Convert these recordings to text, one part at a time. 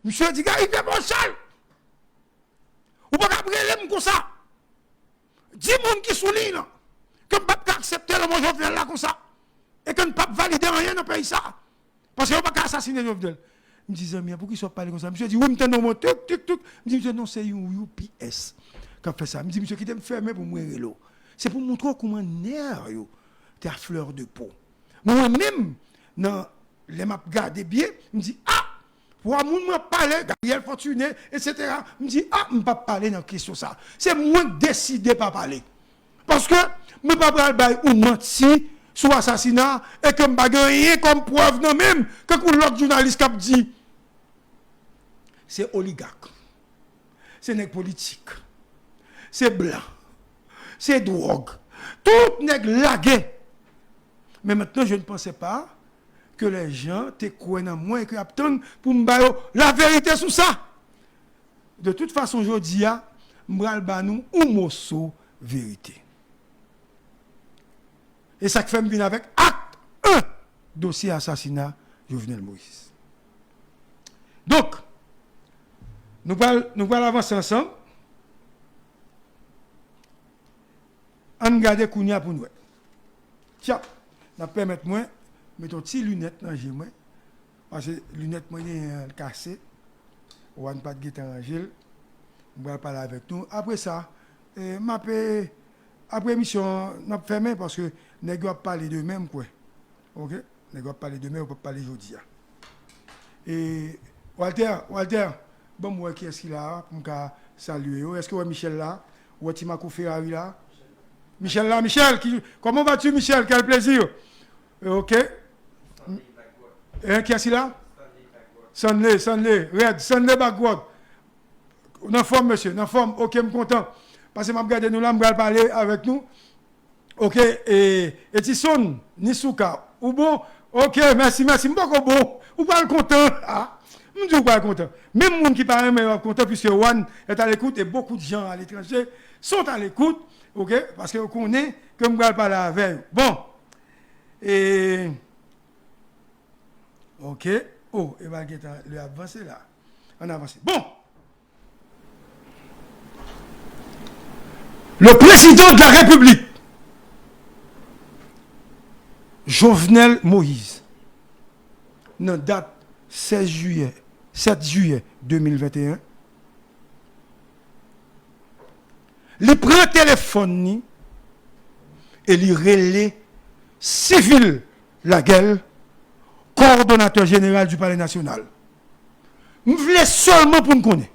Monsieur dit, il est bon Charles. Ou pas qu'après, comme ça. 10 personnes qui sont là, que ne pas accepter le mot Jovenel là comme ça. Et que ne pas valider rien dans le pays ça. Parce qu'on ne peut pas assassiner Jovenel. Je me disais, mais pourquoi ils ne sont pas comme ça? Monsieur dit, oui, je me dis, tuk. Je dis, non, c'est un UPS qui a fait ça. Je me dis, monsieur, qui t'aime fermer pour mourir l'eau. C'est pour montrer comment nerf, t'es à fleur de peau. Moi-même, dans les maps gardés bien, je me dis, pour moi parler, Gabriel Fortuné, etc. Je me dis, je ne peux pas parler dans la question ça. C'est moi qui décide de ne pas parler. Parce que je ne peux pas parler ou mentir sur l'assassinat et que je ne peux pas rien comme preuve non même que l'autre journaliste qui a dit. C'est oligarque. C'est nègre politique. C'est blanc. C'est drogue. Tout nègre lagué. Mais maintenant, je ne pensais pas que les gens te croient dans moi et que attendent pour me dire la vérité sur ça. De toute façon, je dis, je vais nous ou morceau vérité. Et ça fait me venir avec acte 1, dossier assassinat Jovenel Moïse. Donc, nous allons avancer ensemble. On regarde Kounia pour nous. Tiens, nous permettons moi mettons des lunettes dans les mains. Parce que les lunettes sont cassées. On ne pas de guitare en gel. On va parler avec nous. Après ça, après l'émission, nous avons fermé parce que nous allons parler de même. Ok? Nous allons parler de même, on peut parler aujourd'hui. Et Walter, bon, moi, qui est-ce qu'il a pour me saluer? Est-ce que Michel là? Ou Timakou Ferrari là? Michel là, Michel, comment vas-tu Michel? Quel plaisir. Ok. Qui est-ce là? Sunday, Red, Sunday Backward. Dans forme, monsieur, dans forme. Ok, je suis content. Parce que je regarde nous là, je vais parler avec nous. Ok, et Tisson, Nisuka. Ou bon? Ok, merci. Je suis pas bon. Ou pas content? Je suis pas content. Même les gens qui parlent, je suis content puisque One est à l'écoute et beaucoup de gens à l'étranger sont à l'écoute. Ok, parce que vous connaissez que je vais parler avec. Bon. Et. Ok. Oh, et bien, il a avancé là. On a avancé. Bon. Le président de la République, Jovenel Moïse, dans date 7 juillet 2021, il prend le téléphone et il relève Civil Laguel, coordonnateur général du Palais national. Je voulais seulement pour me connaître.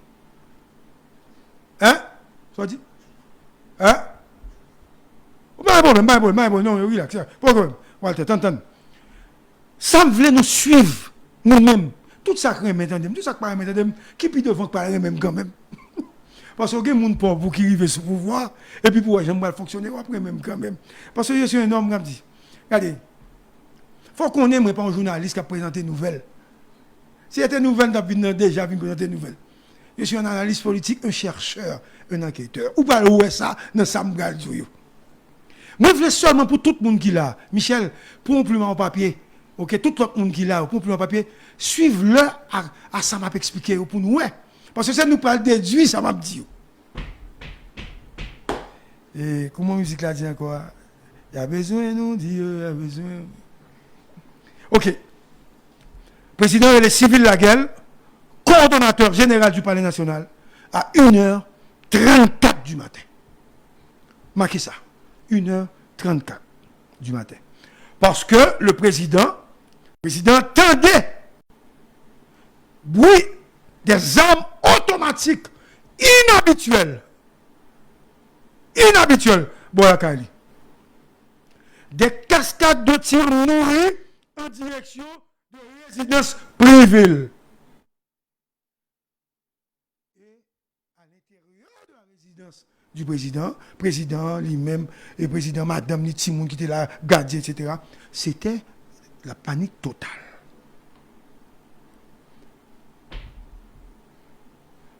Hein? Ça dit? Hein? Pas de problème, non, relax. Pas de problème. Walter, t'entends? Ça me voulait nous suivre, nous-mêmes. Tout ça que nous tout ça que nous qui peut devant parler même quand même. Parce que il y a des gens pauvres qui arrivent sur le pouvoir, et puis pour eux, j'aime fonctionner après même quand même. Parce que je suis un homme qui dit, regardez, il faut qu'on n'aime pas un journaliste qui a présenté des nouvelles. Si il y a des nouvelles, déjà vu présenter des nouvelles. Je suis un analyste politique, un chercheur, un enquêteur. Ou pas où est ça dans Samgal Djouyou. Moi, je veux seulement pour tout le monde qui l'a. Michel, pour un plume en papier, ok, tout le monde qui l'a, pour un plume en papier, suivre-le à ça m'a expliqué pour nous. Ouais. Parce que ça nous parle déduit, ça m'a dit. Et comment la musique là dit encore? Il y a besoin, nous, Dieu, il y a besoin. Ok. Président et les civils Laguel, coordonnateur général du Palais national, à 1h34 du matin. Marquez ça. 1h34 du matin. Parce que le président tendait bruit des armes automatiques inhabituelles. Boyakali. Des cascades de tirs nourris en direction de résidence privée. Et à l'intérieur de la résidence du président lui-même, et président madame, ni Timoun qui était là, gardien, etc. C'était la panique totale.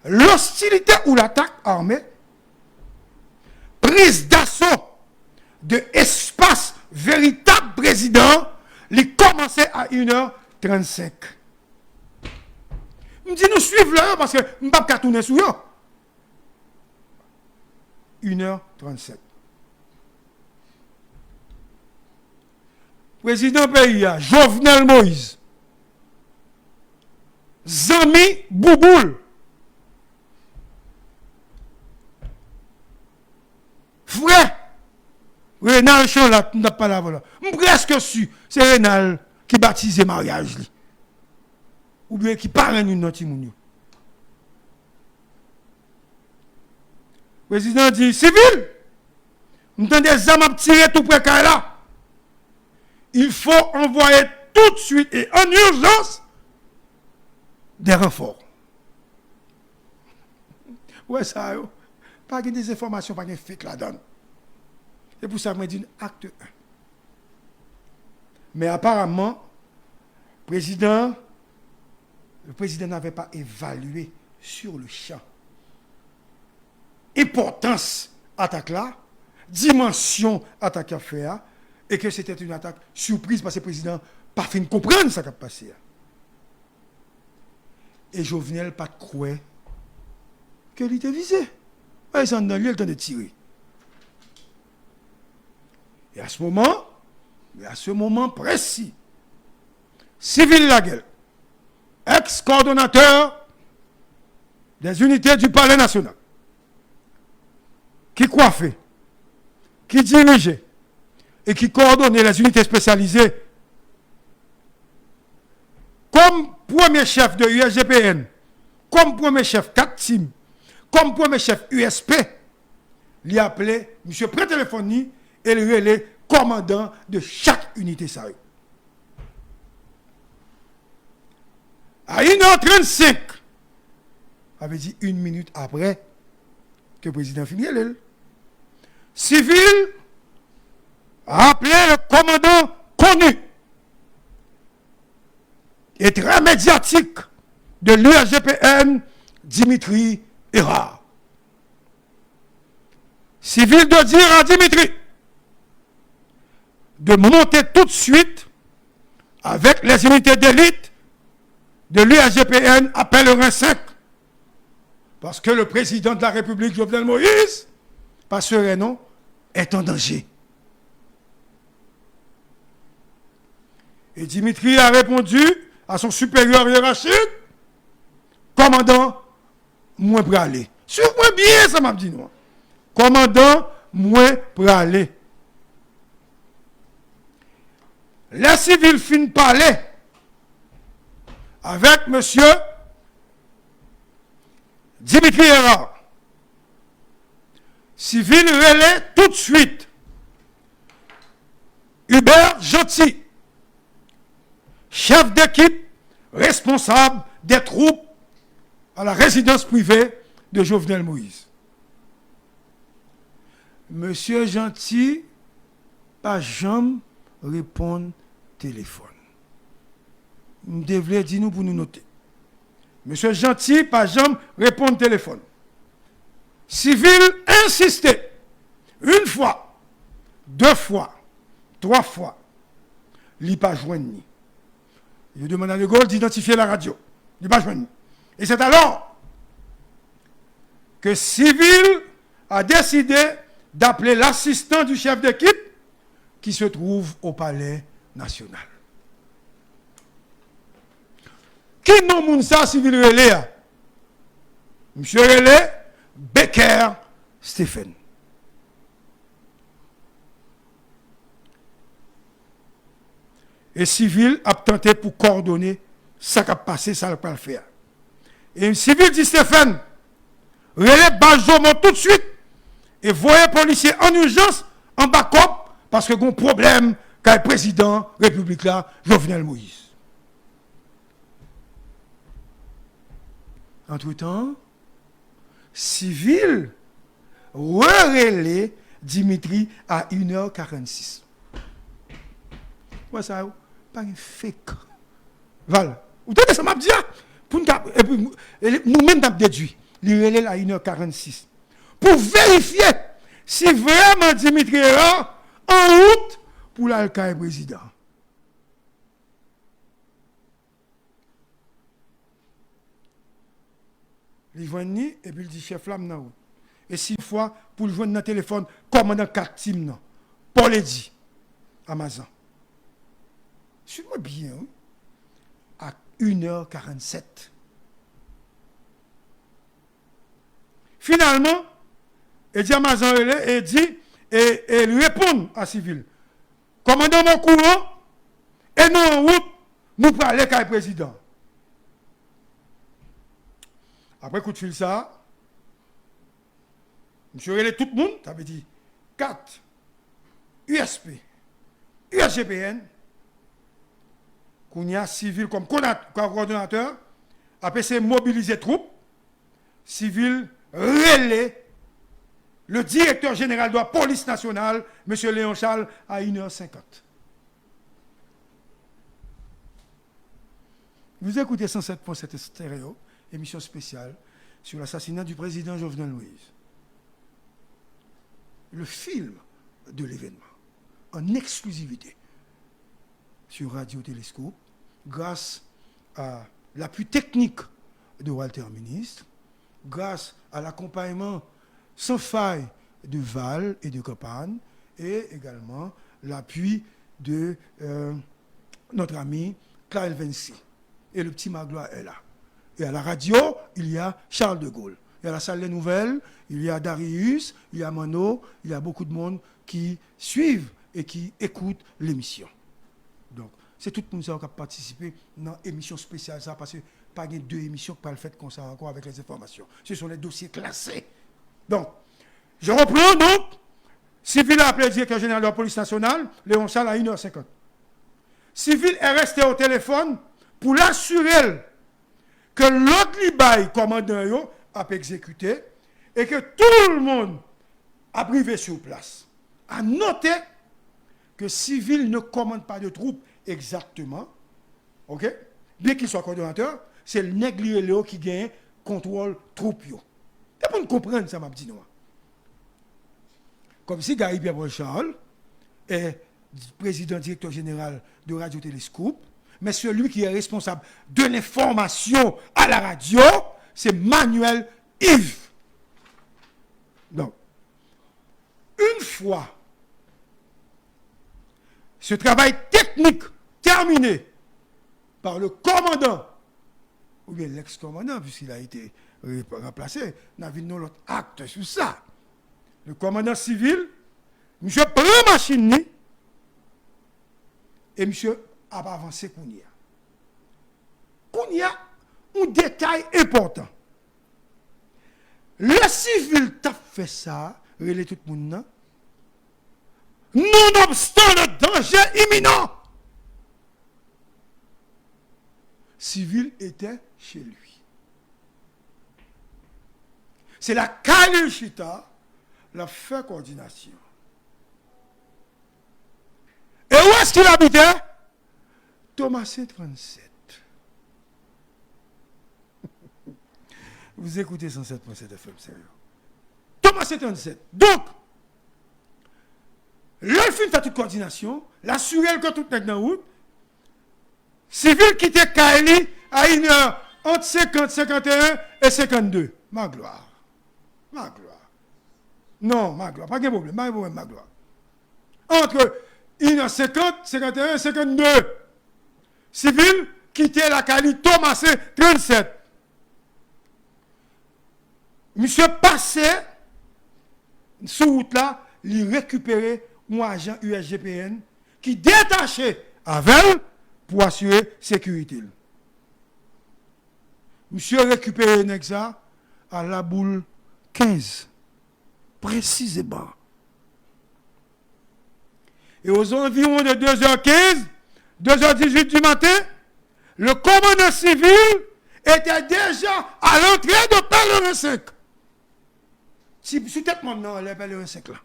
L'hostilité ou l'attaque armée, prise d'assaut de espace véritable président, il commençait à 1h35. Je dis nous suivons là parce que je ne peux pas tourner sur eux. 1h37. Président pays, Jovenel Moïse. Zami Bouboul. Frère, Renal Cholat, n'a pas la voilà. Presque sûr, c'est Renal qui baptise le mariage. Ou bien qui parraine une autre moun. Président dit, civil, m'entendez des âmes à tirer tout près de là. Il faut envoyer tout de suite et en urgence des renforts. Ouais, ça, pas des informations, pas de fake là-dedans. C'est pour ça que je dis acte 1. Mais apparemment, le président n'avait pas évalué sur le champ. Importance attaque là, dimension attaque à faire, et que c'était une attaque surprise parce que le président n'a pas fait comprendre ce qui a passé. Et Jovenel pas croire qu'il était visé. Il s'en a le temps de tirer. Et à ce moment précis, Civil Laguel, ex-coordonnateur des unités du Palais national, qui coiffait, qui dirigeait et qui coordonnait les unités spécialisées, comme premier chef de USGPN, comme premier chef 4 team, comme premier chef USP, il a appelé M. Pré-Téléphonie et le relais commandant de chaque unité sérieux. À 1h35, avait dit 1 minute après que le président finit l'île. Civil a appelé le commandant connu et très médiatique de l'USGPN, Dimitri Erard. Civil de dire à Dimitri de monter tout de suite avec les unités d'élite de l'USGPN à Pèlerin 5. Parce que le président de la République, Jovenel Moïse, pas sereinement, est en danger. Et Dimitri a répondu à son supérieur hiérarchique, commandant, moi pour aller. Sur-moi bien, ça m'a dit, non. Commandant, moi pour aller. Les civils finissent parler avec monsieur Dimitri Erard. Civil relais tout de suite Hubert Gentil, chef d'équipe responsable des troupes à la résidence privée de Jovenel Moïse. Monsieur Gentil, pas jamais répondre téléphone. Nous devons dire nous pour nous noter. Monsieur Gentil, pas jamais répondre téléphone. Civil insistait. 1 fois, 2 fois, 3 fois. Il n'a pas joint ni. Il demande à De Gaulle d'identifier la radio. Il n'a pas joint ni. Et c'est alors que Civil a décidé d'appeler l'assistant du chef d'équipe qui se trouve au Palais national. Qui nomme ça Civil Relais? Monsieur Relais, Becker Stephen. Et Civil a tenté pour coordonner ça qui a passé, ça qui a faire. Et Civil dit Stephen, relais Bajomon tout de suite et voyez policiers en urgence, en backup, parce que y a un problème qu'a le président République là, Jovenel Moïse. Entre-temps, Civil relais Dimitri à 1h46. Ouais, ça, pas un fake. Voilà. Vous tenez ça m'a dit, et puis nous-mêmes nous avons déduit, il relais à 1h46. Pour vérifier si vraiment Dimitri est là, en route pour l'alcaï président. Il voit ni et puis il dit chef là maintenant. Et 6 fois pour le joindre dans le téléphone commandant 4 teams non. Paul dit Amazon. Suis-moi bien hein? À 1h47. Finalement, il dit Amazon et dit et lui répond à civil. Commandant mon courant et nous en route nous pour aller avec le président. Après coup de fil ça, monsieur relève tout le monde, ça veut dire 4 USP, USGPN, qu'on y a civil comme coordonnateur, après c'est mobiliser troupes, civil relais le directeur général de la police nationale, M. Léon Charles, à 1h50. Vous écoutez 107.7 stéréo, émission spéciale sur l'assassinat du président Jovenel Moïse. Le film de l'événement, en exclusivité, sur Radio Télescope, grâce à l'appui technique de Walter Ministre, grâce à l'accompagnement sans faille de Val et de Campagne, et également l'appui de notre ami Claire Vinci. Et le petit Magloire est là. Et à la radio, il y a Charles de Gaulle. Et à la salle des nouvelles, il y a Darius, il y a Mano, il y a beaucoup de monde qui suivent et qui écoutent l'émission. Donc, c'est tout le monde qui a participé dans l'émission spéciale, ça, parce que pas de 2 émissions qui parlent fait comme ça encore avec les informations. Ce sont les dossiers classés. Donc, je reprends donc. Civil a appelé le directeur général de la police nationale, Léon Charles, à 1h50. Civil est resté au téléphone pour l'assurer que l'autre libaye commandant a exécuté et que tout le monde a privé sur place. À noter que Civil ne commande pas de troupes exactement, ok? Bien qu'il soit coordonnateur, c'est le nègre qui gagne contrôle troupe. C'est pour nous comprendre ça, m'a dit nous. Comme si Gary Pierre Charles est président directeur général de Radio Télescope, mais celui qui est responsable de l'information à la radio, c'est Manuel Yves. Donc, une fois ce travail technique terminé par le commandant, ou bien l'ex-commandant, puisqu'il a été remplacé, nous avons l'autre acte sur ça. Le commandant civil, monsieur prend la machine et monsieur a avancé Kounia. Kounia, un détail important. Le civil t'a fait ça, relais tout le monde, nonobstant le danger imminent. Civil était chez lui. C'est la Kaluchita, la fait coordination. Et où est-ce qu'il habitait? Thomasin 37. Vous écoutez 107.7 FM, sérieux. Thomasin 37. Donc, le film fait toute coordination, l'assurer que tout est dans la route, civil qui était Kaili à 1h entre 50, 51 et 52. Ma gloire. Ma gloire. Non, ma gloire. Pas de problème. Pas de problème, ma gloire. Entre 1h50, 51 et 52. Civil qui était la Kaili Thomasin 37. Monsieur passait sur route là, il récupérait un agent USGPN qui détachait avec pour assurer sécurité. Monsieur récupéré ça à la boule 15, précisément. Et aux environs de 2h15, 2h18 du matin, le commandant civil était déjà à l'entrée de Pèlerin 5. Si peut-être maintenant, les Pèlerin 5 là.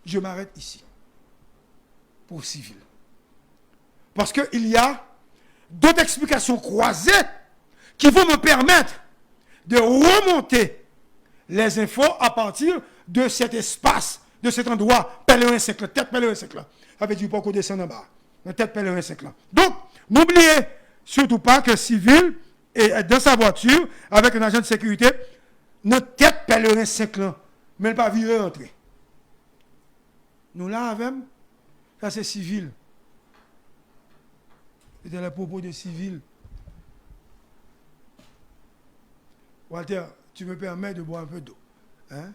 Je m'arrête ici. Pour civil. Parce qu'il y a d'autres explications croisées qui vont me permettre de remonter les infos à partir de cet espace, de cet endroit, Pèlerin 5 là, tête Pèlerin 5 là. Avec du pas qu'on descend en bas. La tête Pèlerin 5 là. Donc, n'oubliez surtout pas que civil et dans sa voiture, avec un agent de sécurité, notre tête pèlerin 5 ans, mais elle pas vu rentrer. Nous là, avec, ça c'est civil. C'était les propos de civil. Walter, tu me permets de boire un peu d'eau. Hein?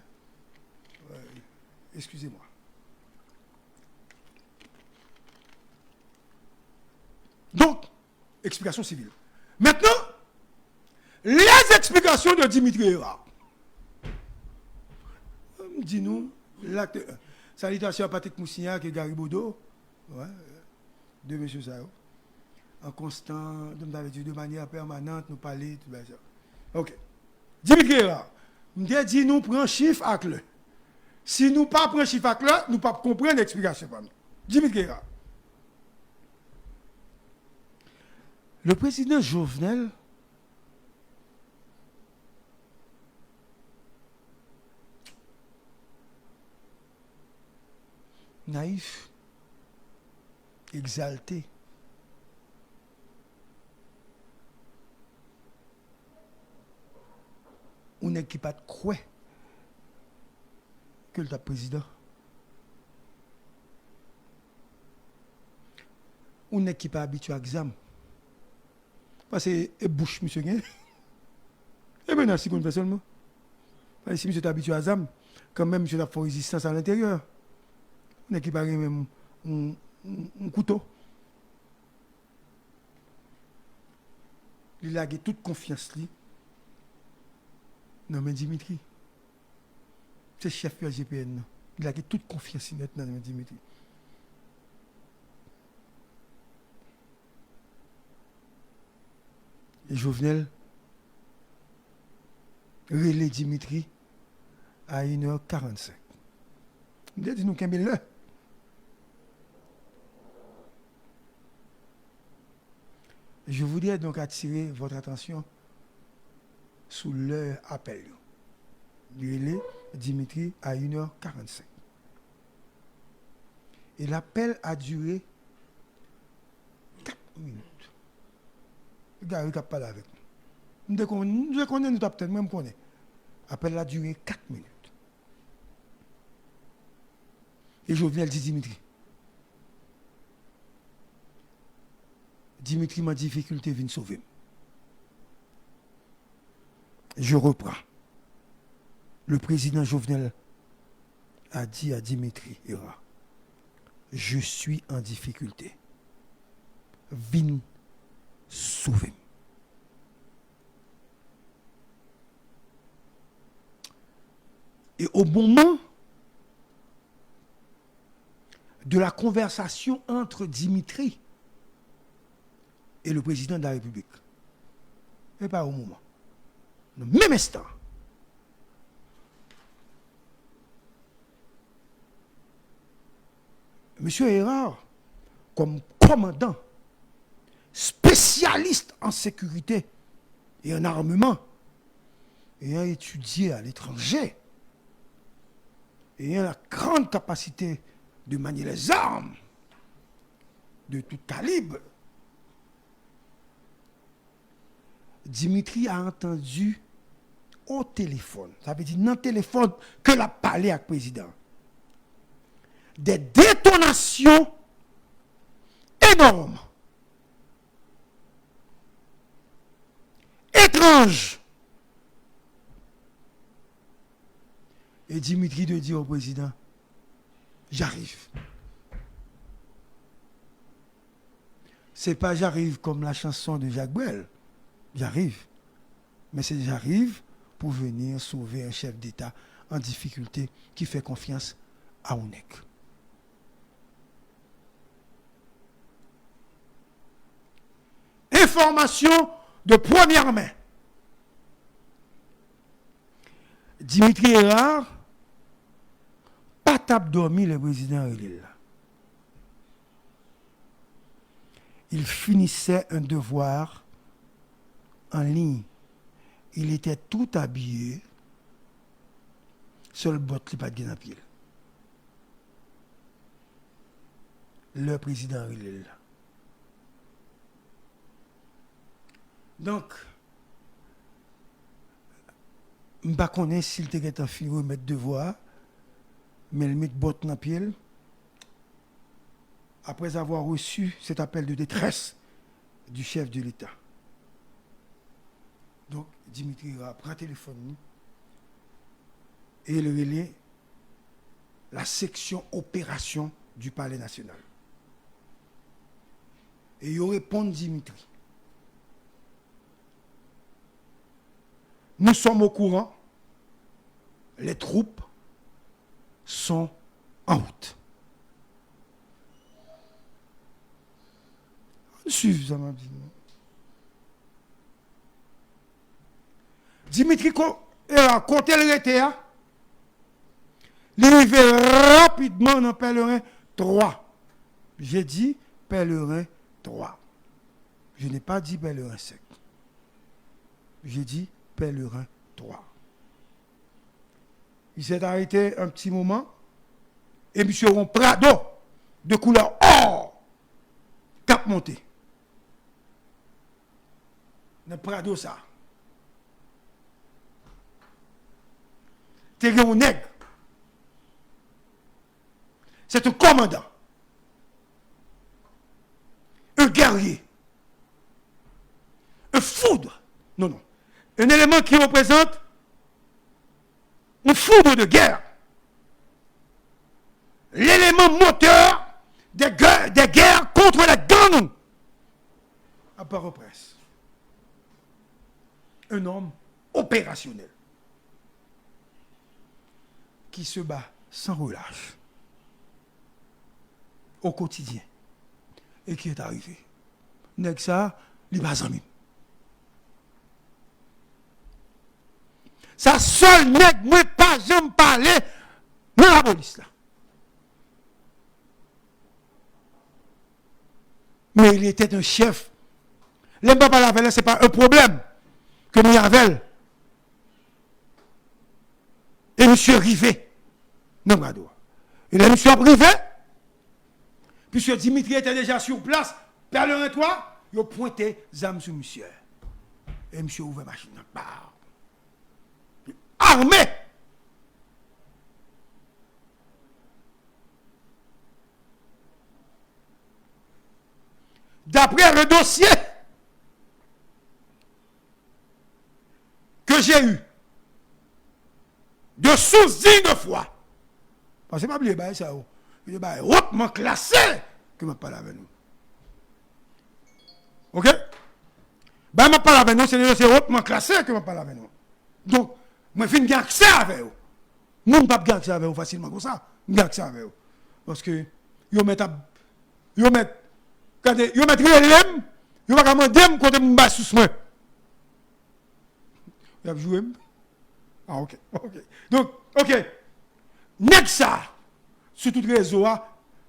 Excusez-moi. Donc, explication civile. Maintenant, les explications de Dimitri Erard. Dis-nous, l'acte 1. Salutations à Patrick Moussignac et Gary Baudot. Ouais, deux messieurs ça. En constant, de manière permanente, nous parler, tout ça. Ok. Dimitri Erard. Je dis, nous prenons chiffre avec le. Si nous ne prenons pas chiffre avec le, nous ne pouvons pas comprendre l'explication. Dimitri Erard. Le président Jovenel naïf, exalté, on n'est pas de quoi que le président. On n'est pas habitué à l'examen. Parce que bouche, monsieur. Et maintenant, si on fait seulement. Parce que si monsieur est habitué à l'examen, quand même, monsieur a fait résistance à l'intérieur. On n'est pas même un couteau. Il a toute confiance. Non, mais Dimitri, c'est chef de la GPN. Il a toute confiance maintenant dans Dimitri. Et Jovenel relais Dimitri à 1h45. Il a dit nous qu'il là. Je voudrais donc attirer votre attention sur leur appel. Relais Dimitri à 1h45. Et l'appel a duré 4 minutes. Le gars, il a parlé avec nous. Nous connaissons, nous peut-être même connaît. L'appel a duré 4 minutes. Et je viens dire Dimitri. Dimitri m'a difficulté vient sauver. Je reprends. Le président Jovenel a dit à Dimitri Erard, je suis en difficulté. Viens sauver. Et au moment de la conversation entre Dimitri et le président de la République, et pas au moment, le même instant, M. Erard, comme commandant, spécialiste en sécurité et en armement, ayant étudié à l'étranger, ayant la grande capacité de manier les armes de tout calibre, Dimitri a entendu au téléphone, ça veut dire dans le téléphone que l'a parlé avec le président, des détonations énormes, étranges. Et Dimitri de dire au président, j'arrive. C'est pas j'arrive comme la chanson de Jacques Brel. J'arrive. Mais c'est j'arrive pour venir sauver un chef d'État en difficulté qui fait confiance à ONEC. Information de première main. Dimitri Erard, pas tape dormi le président Relil. Il finissait un devoir en ligne. Il était tout habillé, seul botte qui pas de à pied. Le président Relil. Donc, Je ne connais pas s'il était en fil remettre devoir, mais il met botte dans le pied. Après avoir reçu cet appel de détresse du chef de l'État. Donc, Dimitri prend le téléphone et il relaie la section opération du Palais national. Et il répond Dimitri. Nous sommes au courant, les troupes sont en route. Suffisamment dit. Dimitri, quand il était, il arrivait rapidement dans Pèlerin 3. J'ai dit Pèlerin 3. Je n'ai pas dit Pèlerin 5. J'ai dit Pèlerin 3. Il s'est arrêté un petit moment et M. Ron Prado, de couleur or, cap monté. Dans Prado, ça. T'es un nègre. C'est un commandant. Un guerrier. Un foudre. Non. Un élément qui représente une foudre de guerre. L'élément moteur des guerres contre les gangs. À part presse. Un homme opérationnel. Qui se bat sans relâche. Au quotidien. Et qui est arrivé. Nèg ça, li pas zami. Ça seul nèg moi pas jamais parler dans la police là. Mais il était un chef. Les pas parler avec, c'est pas un problème que nous avons. Et monsieur Rivet, non, Gado. Et là, monsieur Rivet, puisque Dimitri était déjà sur place, Pèlerin 3, il a pointé zam sur monsieur. Et monsieur ouvert machine dans le bar. Armé. D'après le dossier que j'ai eu, de sous-digne de foi. Parce que je ne sais pas ça. Il est hautement classé que je parle avec nous. Ok? Ben, je parle avec nous, c'est hautement classé que je parle avec nous. Donc, je finis de accès avec vous. Je ne peux pas accès avec vous facilement comme ça. Je accès avec vous. Parce que, ils mettent relève, ils vont demander quand je me sous moi. Ils vont jouer. Ah, ok. Donc, ok. Nèg ça, sur tout réseau,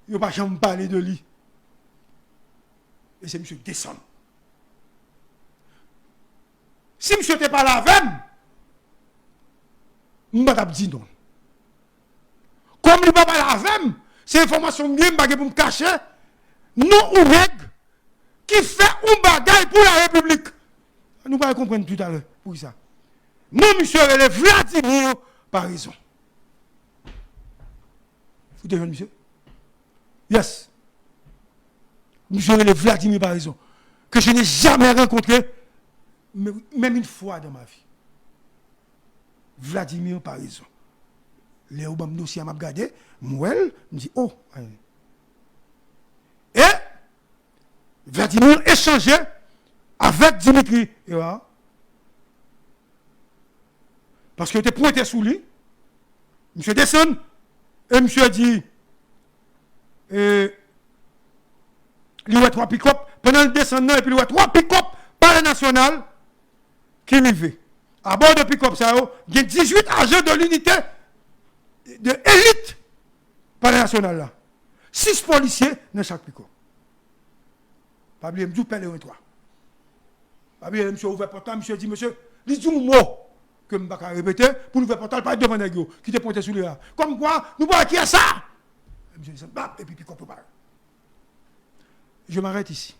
il ne va pas jamais parler de lui. Et c'est M. Descend. Si M. n'était pas là avec je ne vais pas dire non. Comme il ne va pas là avec c'est information que je ne vais pas me cacher. Non ou nègre qui fait un bagage pour la République. Nous allons comprendre tout à l'heure pour ça. Non, monsieur, elle est Vladimir Parison. Vous devez, monsieur? Yes. Monsieur, elle est Vladimir Parison. Que je n'ai jamais rencontré, même une fois dans ma vie. Vladimir Parison. Les Obama dossier m'a regardé, moi, me dit, oh. Et Vladimir échangeait avec Dimitri. Et voilà. Parce qu'il était pointé sous lui. Monsieur descend. Et monsieur dit, il y a 3 pick-up. Pendant le descendant, et puis il y a 3 pick-up par le national qui arrivent. À bord de pick-up, il y a 18 agents de l'unité de élite par le national là. 6 policiers dans chaque pick-up. Pas oublier, je parle de 3. Pas oublier, monsieur ouvert portant, monsieur dit, monsieur, dis-nous un mot que je ne vais pas répéter pour nous faire porter pas devant les gars qui te pointé sous les là. Comme quoi, nous voyons qui est ça. Monsieur dit, et puis pick-up part. Je m'arrête ici.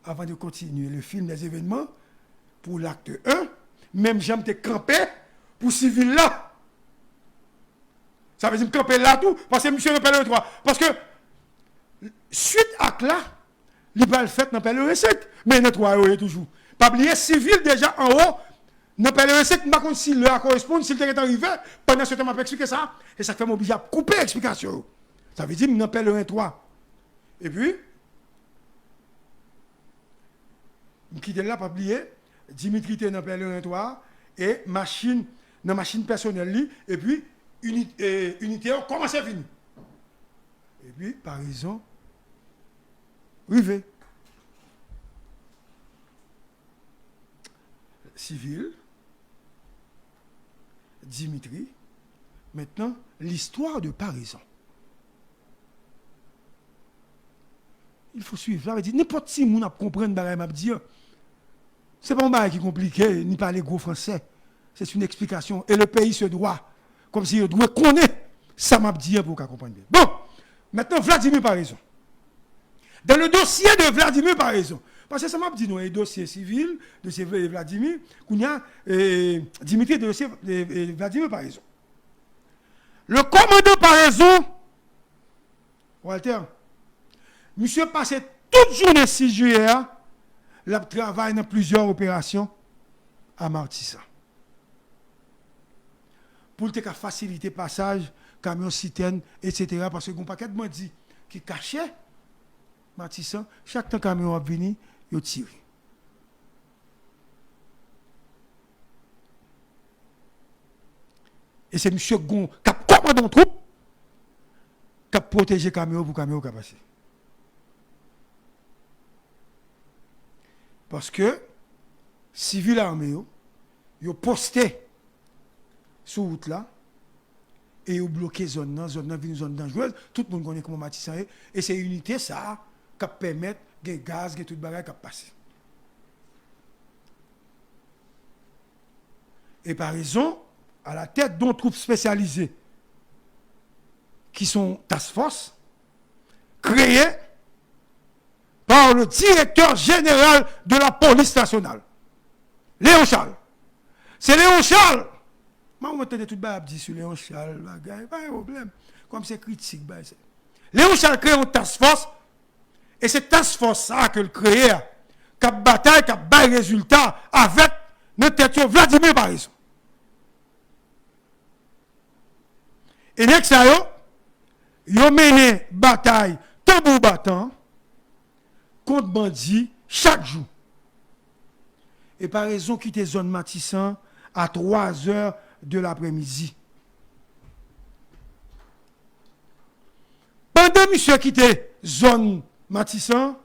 Avant de continuer le film des événements, pour l'acte 1, même j'aime te camper pour civil là. Ça veut dire camper là tout, parce que monsieur n'a pas le droit. Parce que, suite à cela, il va le faire dans le recette. Mais notre roi est toujours. Pas oublier civil déjà en haut, dans le recette, je ne sais pas si le correspond, si le est arrivé, pendant ce temps, je vais expliquer ça. Et ça fait m'obliger à couper l'explication. Ça veut dire que je n'appelle 3. Et puis, je quitte là, pas oublier, Dimitri était dans le 3, et machine, dans la machine personnelle, et puis, unité, comment c'est fini? Et puis, par raison, rivé. Civil, Dimitri, maintenant, l'histoire de Paraison. Il faut suivre. Ça veut dire, n'importe qui moun a comprendre ce que je dis. Ce n'est pas un bagage qui est compliqué, ni parler gros français. C'est une explication. Et le pays se doit, comme si il doit connaître ça m'a dit pour qu'on comprenne bien. Bon, maintenant, Vladimir Paraison. Dans le dossier de Vladimir Paraison, parce que ça m'a dit, nous, un dossier civil, dossier Vladimir, qu'on a Dimitri, de dossier Vladimir Paraison. Le commandant Paraison, Walter, monsieur passait toute journée 6 juillet, il travaille dans plusieurs opérations à Martissa. Pour faciliter le passage, camion citerne, etc. Parce que un paquet de bandits qui cachaient Martissa, chaque temps que le camion a venu, il tire. Et c'est M. Gon qui a commandé une troupe, qui a protégé le camion pour que le camion puisse passer. Parce que, civil armé, ils ont posté sur la route là, et ils ont bloqué la zone là, une zone dangereuse. Tout le monde connaît comment Matissa est. Et c'est une unité ça qui permet que le gaz, que tout le bagage qui passe. Et par raison, à la tête d'un troupes spécialisées qui sont task force, créées par le directeur général de la police nationale, Léon Charles. C'est Léon Charles. Moi, on entend tout le monde dire sur Léon Charles, pas de problème. Comme c'est critique. Léon Charles crée une task force, et cette task force-là que le crée, qui a bataille, qui a bail résultat avec notre tête Vladimir Paraison. Et next ça, ils ont mené bataille tambour battant contre bandits chaque jour. Et par raison quitter zone Matissan à 3 heures de l'après-midi. Pendant monsieur quitté zone Matissan,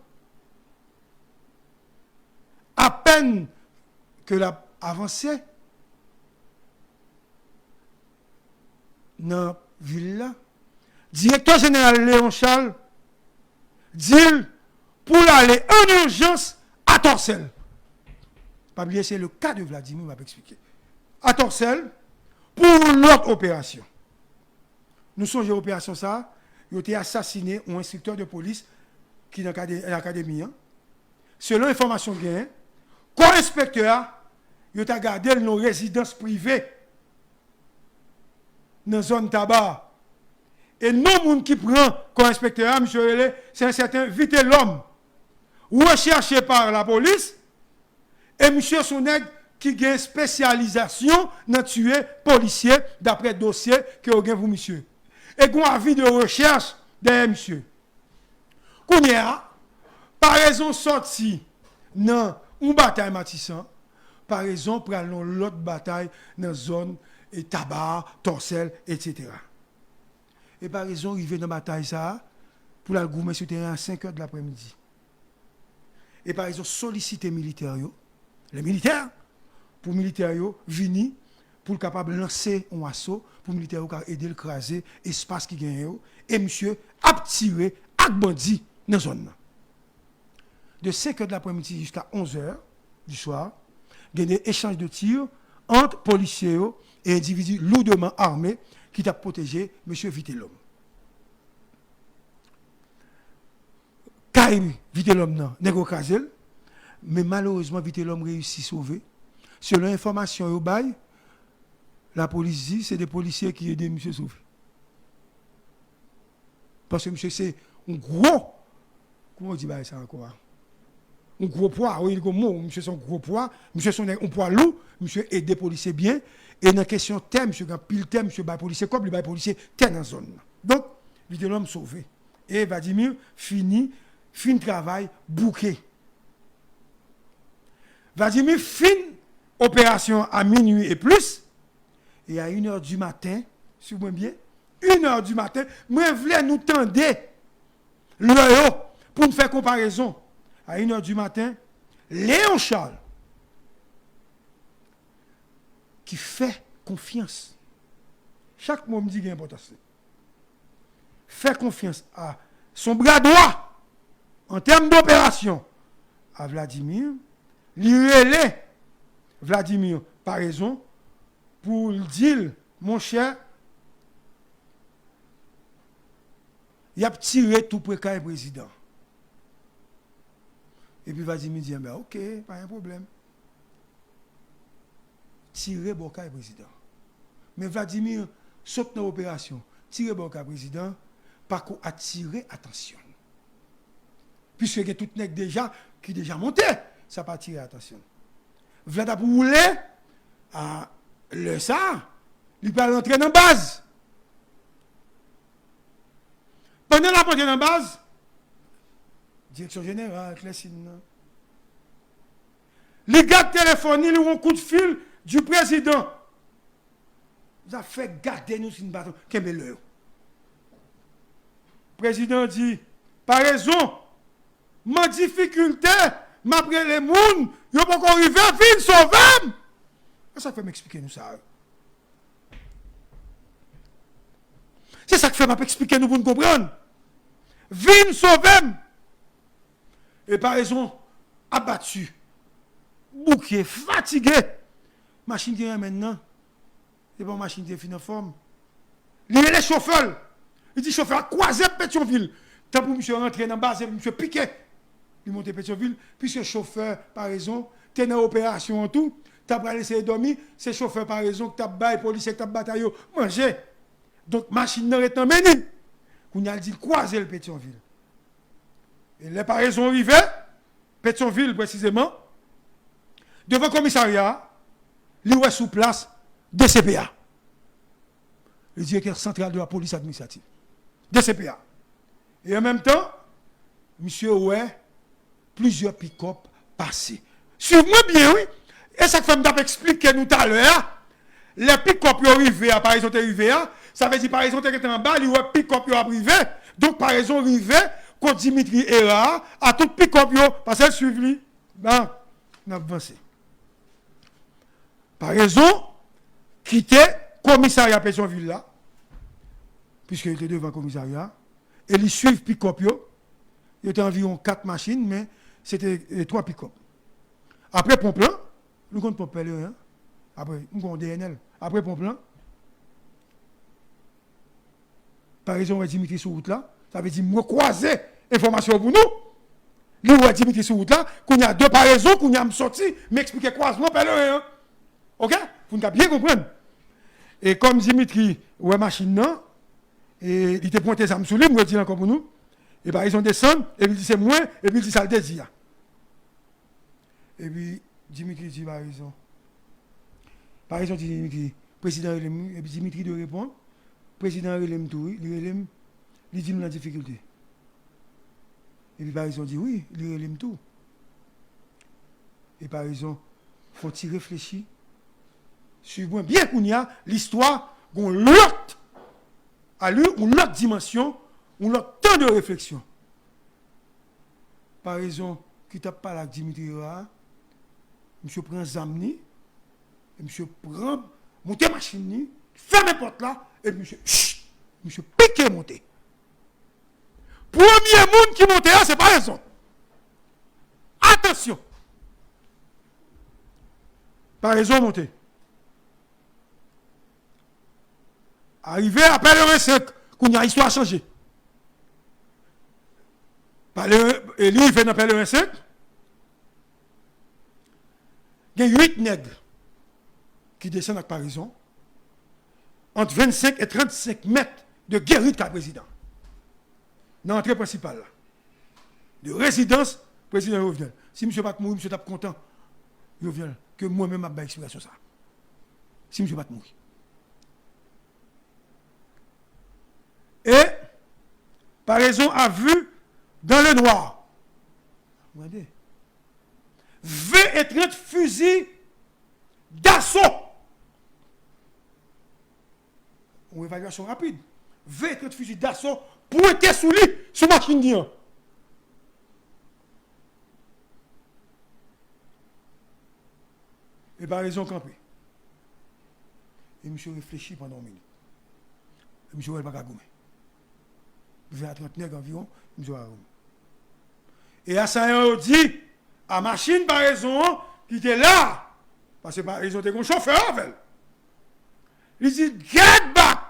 à peine que l'a avancé dans la ville là, directeur général Léon Charles dit pour aller en urgence à Torcelles. Pas oublier, c'est le cas de Vladimir, m'a expliqué. À Torcelles, pour l'autre opération. Nous sommes en opération ça, il a été assassiné un instructeur de police qui est dans l'académie. Selon l'information gagnée, corps inspecteur, il a gardé nos résidences privées dans la zone tabac. Et non, monde qui prend comme inspecteur, monsieur, c'est un certain Vite l'homme, recherché par la police, et monsieur Soneg qui a une spécialisation dans tuer policiers d'après dossier que vous avez, monsieur. Et qu'on a avis de recherche derrière monsieur. Qu'on y a, par raison sorti dans une bataille Matissan, par raison pour aller dans l'autre bataille dans la zone et tabac, Torcelles, etc. Et par raison, il vient dans la bataille ça, pour la gouverner sur le terrain à 5 heures de l'après-midi. Et par raison, solliciter les militaires, pour les militaires venir, pour capable lancer un assaut, pour les militaires aider à craser l'espace qui gagne. Et monsieur a tiré à bandit dans la zone. De 5 heures de l'après-midi jusqu'à 11 heures du soir, il y a des échanges de tirs entre policiers et individus lourdement armés qui t'a protégé M. Vitellum. Kaim Vitellum n'a pas crasé, mais malheureusement Vitellum réussit à sauver. selon l'information au bail, la police dit c'est des policiers qui aident M. Sauvé. Parce que M. c'est un gros, comment on dit ça encore? Un gros poids, oui, le mot, M. c'est un gros poids, M. c'est un poids lourd, M. aide des policiers bien, et dans la question thème, M. quand pile thème, M. bail policier, comme le bail policier, t'es dans la zone. Donc, il est l'homme sauvé. Et Vladimir fin travail, bouquet. Vladimir fin opération à minuit et plus, et à 1h du matin, si vous voyez bien, 1h du matin, moi, voulais nous tendre l'œil pour nous faire comparaison. À 1h du matin, Léon Charles, qui fait confiance. Chaque mot me dit qu'il y a importance. Fait confiance à son bras droit en termes d'opération à Vladimir. Lui Vladimir, par raison, pour le dire, mon cher, il a tiré tout près du président. Et puis Vladimir dit, ben, ok, pas un problème. Tirer bon cas président. Mais Vladimir saute dans l'opération. Tirer bon cas président, par contre, attirer attention. Puisque il y a tout nèg déjà qui déjà monté, ça pas attirer attention. Vladimir roulé à le ça, il peut rentrer dans la base. Pendant la rentrée dans la base, direction générale, Clessine. Les gars téléphone, ils ont un coup de fil du président. Vous avez fait garder nous sur une bâton. Quel est l'heure? Le président dit, par raison, ma difficulté, m'après les mouns, ils n'ont pas encore arrivé à venir sauver. Ça fait m'expliquer nous ça. C'est ça que fait m'expliquer nous pour nous comprendre. Vin sauver. Et par raison, abattu, bouqué, fatigué. Machine qui est maintenant, c'est pas une machine qui est fin en forme. Il est les chauffeurs. Il dit chauffeur, croisé Pétionville. Tant pour monsieur rentrer dans la base, monsieur piqué. Il monte Pétionville, puisque chauffeur, par raison, tu es dans l'opération en tout, tu as pas laissé dormir, c'est chauffeur par raison que tu as bail, policier, que tu as bataille, manger. Donc, machine n'est pas menée. On a dit croiser le Pétionville. Et les par raison arrivées, Pétionville précisément, devant le commissariat, il est sous place de CPA. Le directeur central de la police administrative. De CPA. Et en même temps, monsieur ouais, plusieurs pick-up passés. Suivez-moi bien, oui. Et ça fait m'expliquer nous tout à l'heure. Les pick-up sont arrivés, par exemple, ça veut dire par exemple, tu es en bas, les pick-up sont arrivés. Donc, par exemple, arrivé, quand Dimitri Era, à tout pick-up, parce qu'elle suivi, ben, on a avancé. Par raison, quitter le commissariat Pétionville là, puisqu'il était devant le commissariat, et ils suivent pick-up. Il y avait environ 4 machines, mais c'était 3 pick-up. Après Pomplan, nous comptons Pomplan, hein? Après, nous comptons DNL. Après Pomplan, par exemple, Dimitri sur route là, ça veut dire, moi croiser information pour nous. Nous, Dimitri sur route là, qu'on y a deux par raison, qu'on y a sorti, m'expliquer croisement, hein? Ok? Vous n'avez bien comprendre. Et comme Dimitri, ouais, machine, non, et il était pointé ça me sous lui, me dit encore pour nous. Et par ils ont descendu, et puis il dit c'est moi, et puis il dit ça le désir. Et puis Dimitri dit par exemple. Par exemple, Dimitri, président Relem, et puis Dimitri de répondre, président Relem tout, il dit nous la difficulté. Et puis par exemple, dit oui, il Relem tout. Et par exemple, faut-il réfléchir? Suivez bien qu'on y a l'histoire, qu'on l'autre, à lui, une autre dimension, on a temps de réflexion. Par exemple, qui t'a pas avec Dimitri Ra, monsieur prend Zamni, et monsieur prend, monter machine, ferme la porte là, et monsieur, monsieur piqué monter. Premier monde qui monte là, c'est pas raison. Attention. Par raison monter. Arrivé après le 5, qu'on a histoire changé. Et lui, il fait dans le 5. Il y a 8 nègres qui descend avec paraison, entre 25 et 35 mètres de guérite qu'a président. Dans l'entrée principale, là. De résidence, président Jovenel. Si monsieur pas mourir, monsieur tape content, Jovenel, que moi-même j'ai explication ça. Si monsieur pas mourir. Et, paraison à vue dans le noir. Regardez. 20 et 30 fusils d'assaut. Une évaluation rapide. 20 et 30 fusils d'assaut pointés sous lui, sur machine d'Ian. Et par raison campé. Et monsieur réfléchit pendant une minute. Et monsieur ne va pas gommer. 20 à 30 nègres environ, monsieur va gommer. Et à ça, on dit, à machine par raison, qui était là, parce que par raison, était un chauffeur avec. Il dit, get back!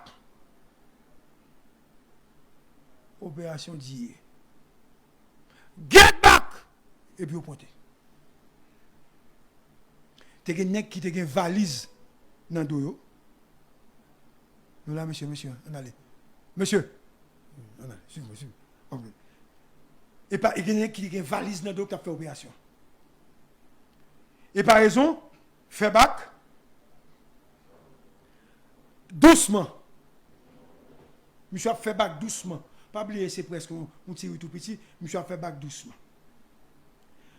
Opération d'hier. Get back! Et puis, au pointé. T'es un nègre qui te une valise dans le dos. Nous là, monsieur, on allait. Monsieur, on allait, suivez-moi, suivez-moi. Et par il y a un nègre qui a une valise dans le dos qui a fait opération. Et par raison, fait bac doucement. Monsieur a fait bac doucement. Pas oublier, c'est presque un tir tout petit. Monsieur a fait bac doucement.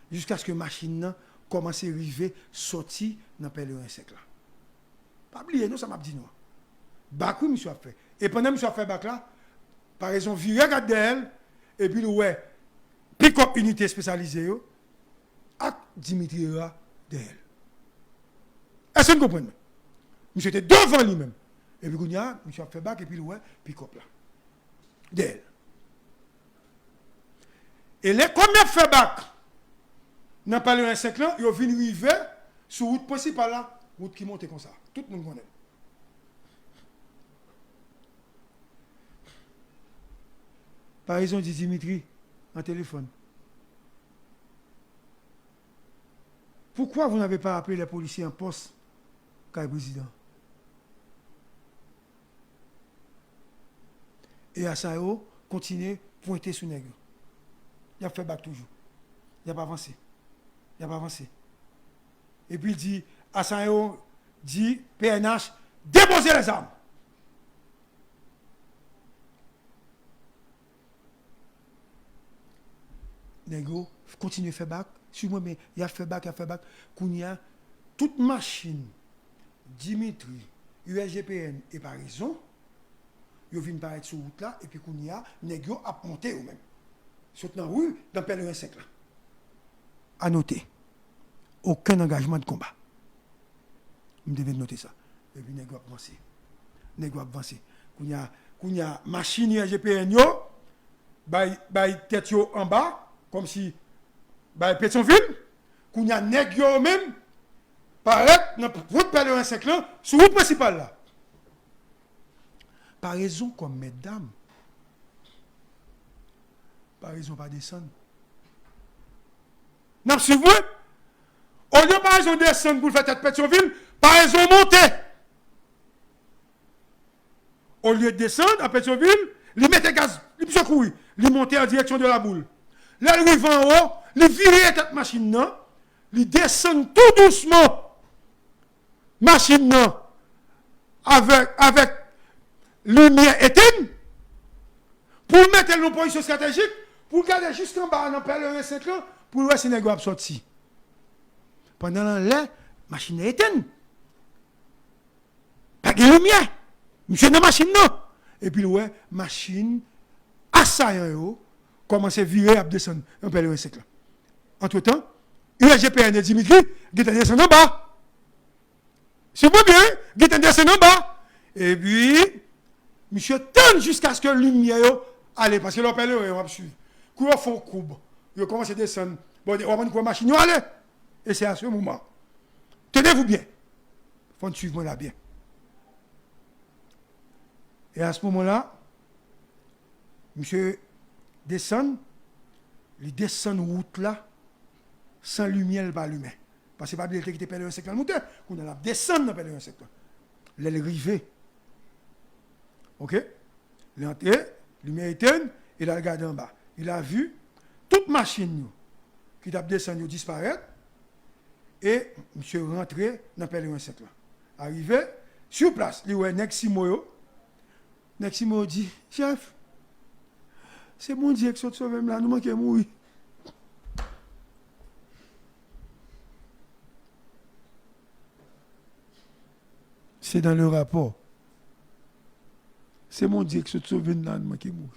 Jusqu'à ce que la machine commence à arriver, sortir dans le pèlerin sec là. Pas oublier, non, ça m'a dit non. Bac, oui, monsieur a fait. Et pendant que monsieur a fait bac là, par raison, viré regarde d'elle, et puis, ouais, pick-up unité spécialisée, avec Dimitri Ra d'elle. Est-ce que vous comprenez? Monsieur était devant lui-même. Et puis, monsieur a fait bac, et puis, ouais, pick-up là. D'elle. Et les combien fait bac? Dans le pèlerin sec là, ils viennent arriver sur route principale là, route qui monte comme ça. Tout le monde connaît. Par exemple, dit Dimitri, en téléphone. Pourquoi vous n'avez pas appelé les policiers en poste, car président? Et à ça, continue, pointer sur nègre. Il a fait bac toujours. Il n'a pas avancé. Il n'a pas avancé. Et puis il dit, à ça, dit, PNH, déposez les armes. Nègre, continue à faire bac. Sur moi, mais il a fait bac, Kounia, toute machine, Dimitri, USGPN et Parison, ils viennent paraître sur route là, et puis Kounia, nègre a monté eux-mêmes. Sautent dans la rue, dans le pèlerin sec là. À noter, aucun engagement de combat. Vous devez noter ça. Et puis nègre a avancé. Nègre a avancé. Kounia, machine USGPN yo, bay tête yo en bas, comme si bah Pétionville, qu'on y a nègre même, paraît dans route pèlerin sec là, sur route principale là. Par raison comme mesdames, par raison pas descendre. Non, c'est vrai. Au lieu par raison descendre pour faire tête Pétionville, par raison monter. Au lieu de descendre à Pétionville, il mettait gaz, il secouer, il montait en direction de la boule. Là, il arrive en haut, il vire cette machine là, il descend tout doucement. Machine là, avec lumière éteinte, pour mettre une position stratégique, pour garder jusqu'en bas dans le pèlerin 5 là, pour voir si les gars sorti. Pendant la machine est éteinte. Pas de lumière. Monsieur dans la machine là. Et puis, ouais, machine, assaillant, commence à virer à descendre dans le pèlerin 5 là. Entre-temps, USGPN et Dimitri, ils descendent en bas. C'est pas bien, ils descendent en bas. Et puis, monsieur tente jusqu'à ce que la lumière allait, parce que le pèlerin va suivre. Quand ils font courbe, ils commencent à descendre. Bon, on va dire que la machine allait. Et c'est à ce moment. Tenez-vous bien. Il faut suivre moi là bien. Et à ce moment-là, monsieur descend, il descend route là, sans lumière pas allumée. Parce que pas bien qui était pèlerin secteur le monter, qu'on a descendre dans pèlerin secteur. Elle est arrivée. OK? Il est entré, lumière éteinte, il a regardé en bas. Il a vu toute machine qui t'a descendu disparaître et monsieur rentré dans pèlerin secteur. Arrivé sur place, il voit Neximo. Neximo dit, chef, c'est mon Dieu qui s'est sauvé là, nous manquons mourir. C'est dans le rapport. C'est mon Dieu qui s'est sauvé là, nous manquons mourir.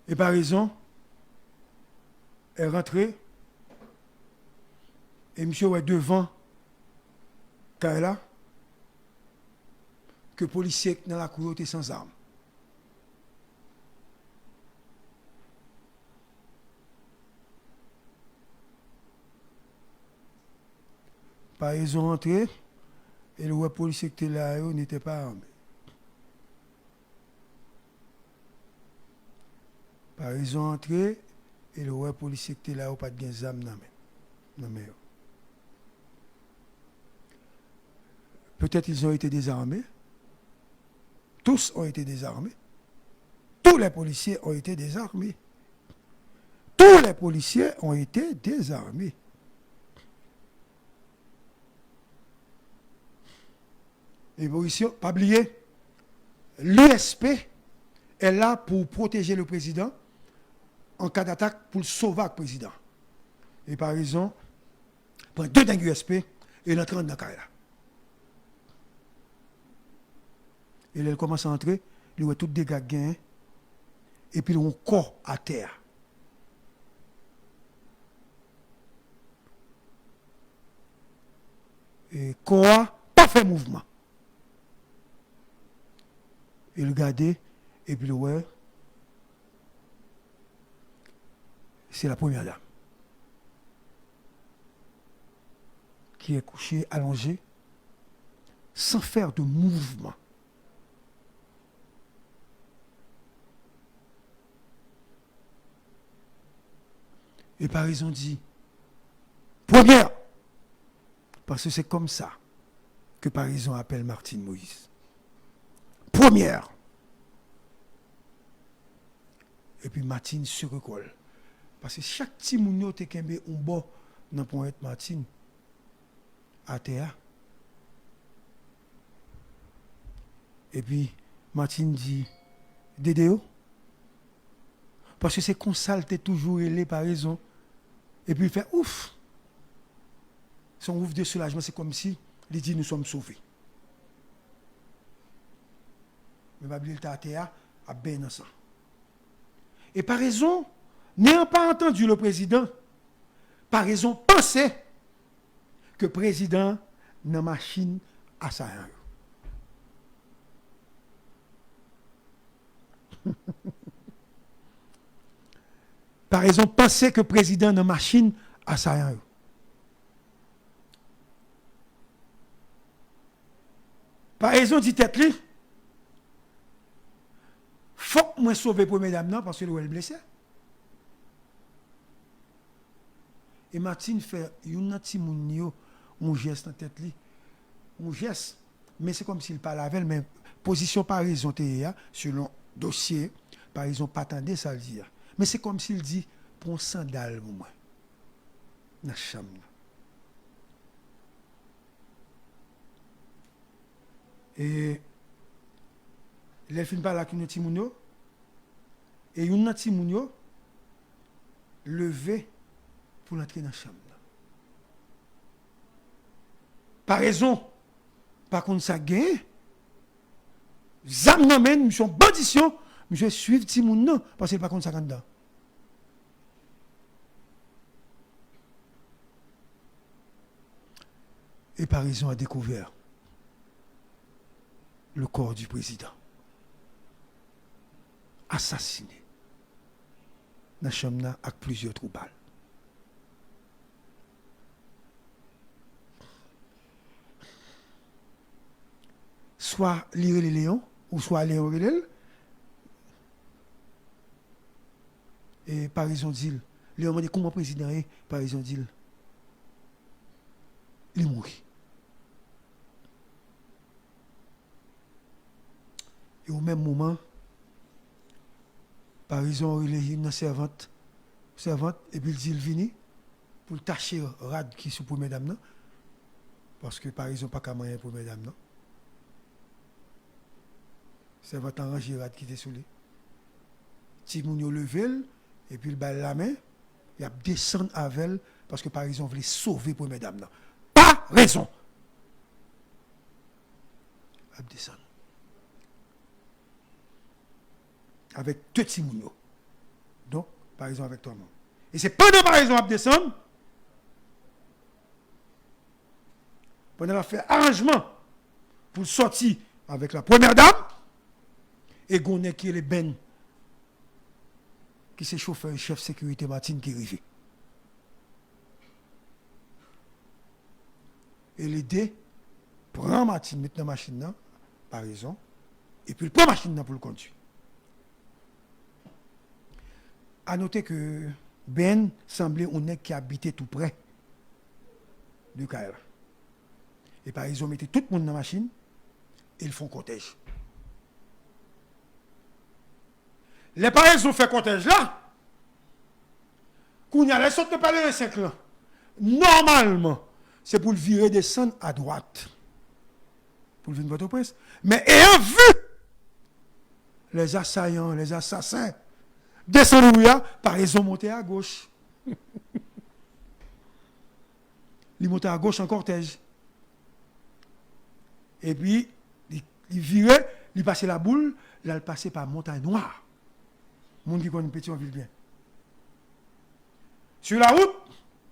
Et par raison, elle est rentrée et monsieur est devant Kaila que policier dans la cour était sans armes. Par ils ont rentré et le policier qui était là n'était pas armé. Par ils ont entré et le policier qui était là pas de armes non mais peut-être ils ont été désarmés. Tous ont été désarmés. Tous les policiers ont été désarmés. Tous les policiers ont été désarmés. Et policiers, pas oublier, l'USP est là pour protéger le président en cas d'attaque pour le sauver le président. Et par raison, prend deux dingues USP et l'entrée dans le cas là. Et là, il commence à entrer, il voit tout dégâts gains, et puis il a un corps à terre. Et corps pas fait mouvement. Il regardait, et puis il voit, c'est la première dame qui est couchée, allongée, sans faire de mouvement. Et par raison dit, première, parce que c'est comme ça que par raison appelle Martine Moïse. Première. Et puis Martine se recolle. Parce que chaque petit mounio te kembe un bon dans pour être Martine à terre. Et puis Martine dit, Dédéo, parce que c'est comme ça, elle toujours élé par raison. Et puis il fait ouf. Son ouf de soulagement, c'est comme si il dit nous sommes sauvés. Mais Babli était à terre, à ben dans ça. Et par raison, n'ayant pas entendu le président, par raison, pensez que le président n'a machine à ça. Par raison, pensez que le président n'a machine à ça. Par raison, dit tête-li, faut que moi sauver pour mesdames non parce que elle est blessée. Et Martine fait un petit mon geste dans tête li. Un geste, mais c'est comme s'il parlait avec elle, mais position par raison selon dossier, par raison pas attendre ça le dire. Mais c'est comme s'il dit prends sandale pour moi. Dans la chambre. Et les films par là qui nous timounio et une petit mounio levé pour entrer dans la chambre. Par raison, par contre ça gagne, zam n'amène, mission bandition, je suis timoun parce que par contre ça gagne dedans. Et par raison a découvert le corps du président assassiné dans la chambre avec plusieurs trous balles. Soit lire les léons, ou soit Léon Relel, et Paris on dit, lui demandé comment président est, Paris on dit, il mourit. Et au même moment, Paris on relève une servante, et puis il dit, il vient pour tâcher rad qui sous première dame, non? Parce que Paris on pas qu'à moyen pour mesdames, non? Servante arrangé rad qui était sous lui. Si moun yo levé, et puis il bat la main, il a descendu avec elle, parce que Paris on voulait sauver première dame, non? Pas raison. Il a descendu. Avec deux petits moun yo. Donc, par exemple, avec toi-même. Et c'est pendant par exemple à descendre, pendant la fait arrangement pour sortir avec la première dame, et Gonnet qui est le Ben, qui c'est chauffeur chef sécurité Martine qui est arrivé. Et l'idée, prend Martine, met dans la machine, là, par exemple, et puis il prend la machine là pour le conduire. À noter que Ben semblait un nègre qui habitait tout près du Caire. Et par exemple, ils ont mis tout le monde dans la machine et ils font cortège. Les parents ont fait cortège là. Quand il y a les sortes de palais 5 là, normalement, c'est pour le virer descendre à droite. Pour le venir votre prince. Mais ayant vu les assaillants, les assassins, descendre où par exemple, monter à gauche. Il monte à gauche en cortège. Et puis, il virait, il passait la boule, là, il passait par Montagne Noire. Monde qui connaît petit en ville bien. Sur la route,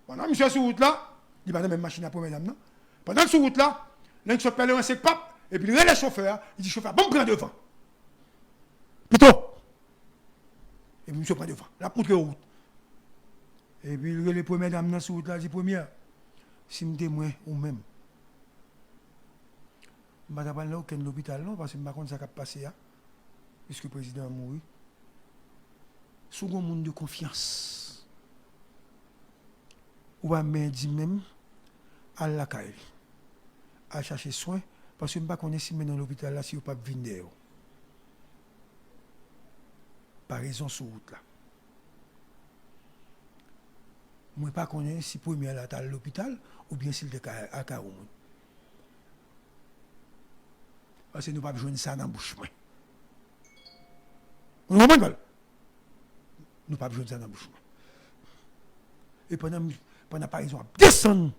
pendant monsieur sur route là, il va dans la même machine à première dame, non? Pendant sur route là, l'un qui s'appelle un sec pape, et puis il relève le chauffeur, il dit chauffeur, bon, prends devant. Plutôt. Et puis monsieur prend devant, la montre route. Et puis il relève les premières dames dans sur route là, il dit première, si me témoin ou même. Je ne vais pas aller aucun hôpital, non, parce que je ne sais pas ça qui a passé, puisque le président a mouru. Second monde de confiance. Ou va me dire même à la caille, à chercher soin, parce que je ne sais pas si dans l'hôpital là, si vous ne pouvez pas venir. Par raison sur route là. Je ne sais pas si premier là à l'hôpital ou bien s'il est à Caroun. Parce que nous ne pouvons pas jouer ça dans la bouche. Vous comprenez? Nous ne pouvons pas jouer ça dans la bouche. Et pendant par exemple, descendre.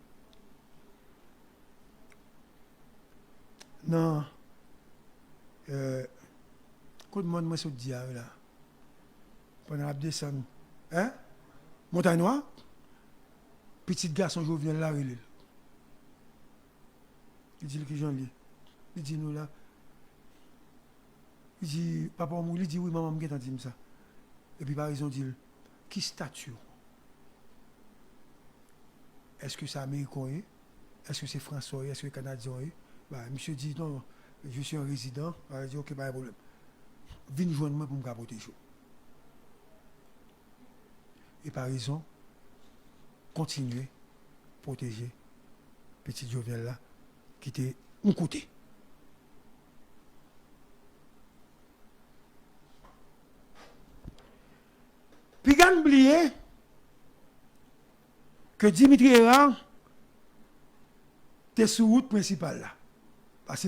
Non. Quand le monde se dit là, pendant la descendre, hein? Montagne Noire, petit garçon Jovenel là, il dit que j'en lis. Il dit nous là. Il dit, papa, il dit oui, maman, je vais dire ça. Et puis par exemple, il dit, qui statue? Est-ce que c'est américain? Est-ce que c'est français? Est-ce que c'est canadien? Monsieur dit, non, je suis un résident. Il dit, ok, pas de problème. Viens joindre moi pour me protéger. Et par exemple, continuer à protéger petit Jovenel là, qui était un côté. Puis, il oublié que Dimitri Erard était sur la route principale là. Parce que,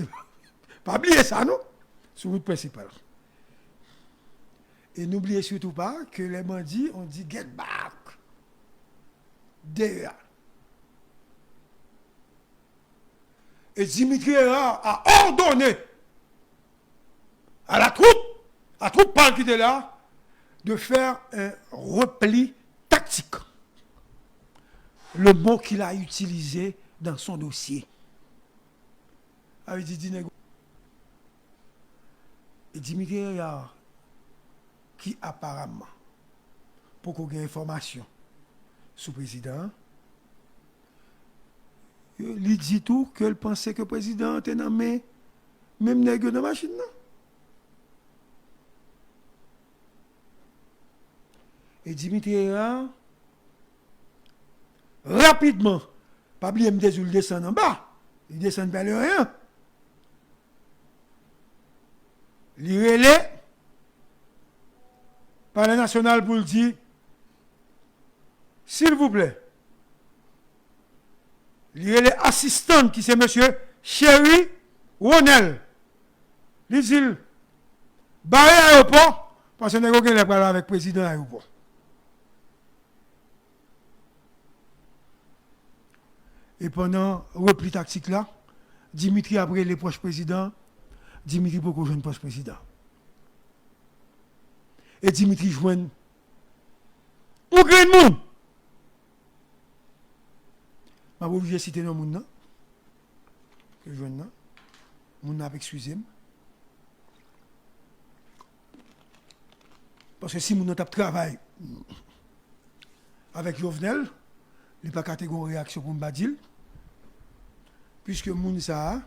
pas oublier ça, non? Sur la route principale. Et n'oubliez surtout pas que les bandits ont dit get back. Derrière. Et Dimitri Erard a ordonné à la troupe qui était là, de faire un repli tactique. Le mot qu'il a utilisé dans son dossier. Il dit et Dimitri Erard, qui apparemment, pour qu'on ait information sur le président, il dit tout qu'elle pensait que le président était dans même nègre dans la machine. Non? Et Dimitri là, rapidement, pas oublier me il descend en bas. Il descend vers le rien. Il relève par le national pour le dire, s'il vous plaît, il relève assistant qui c'est monsieur Chéri Ronel. Il dit, barré aéroport, parce que nous avons parlé avec le président de l'aéroport. Et pendant le repli tactique là, Dimitri après les proches présidents, Dimitri pour jeune poste président. Et Dimitri joint au grand monde. Je vais obligé de citer nos monde. Que je joigne. Mon n'a pas excusé. Parce que si mon n'a travail avec Jovenel, il n'y a pas catégorie réaction pour me dire. Puisque moun ça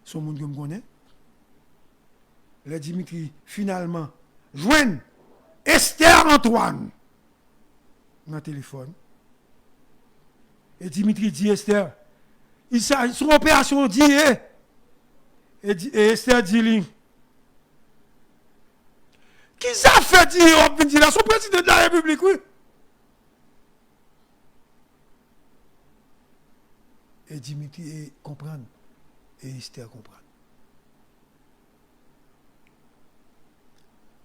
son monde que me connaît. Le Dimitri finalement joigne Esther Antoine dans le téléphone. Et Dimitri dit Esther, son opération dit et Esther dit lui. Qui ça fait dire là son président de la République oui. Et Dimitri comprend. Et Esther comprend.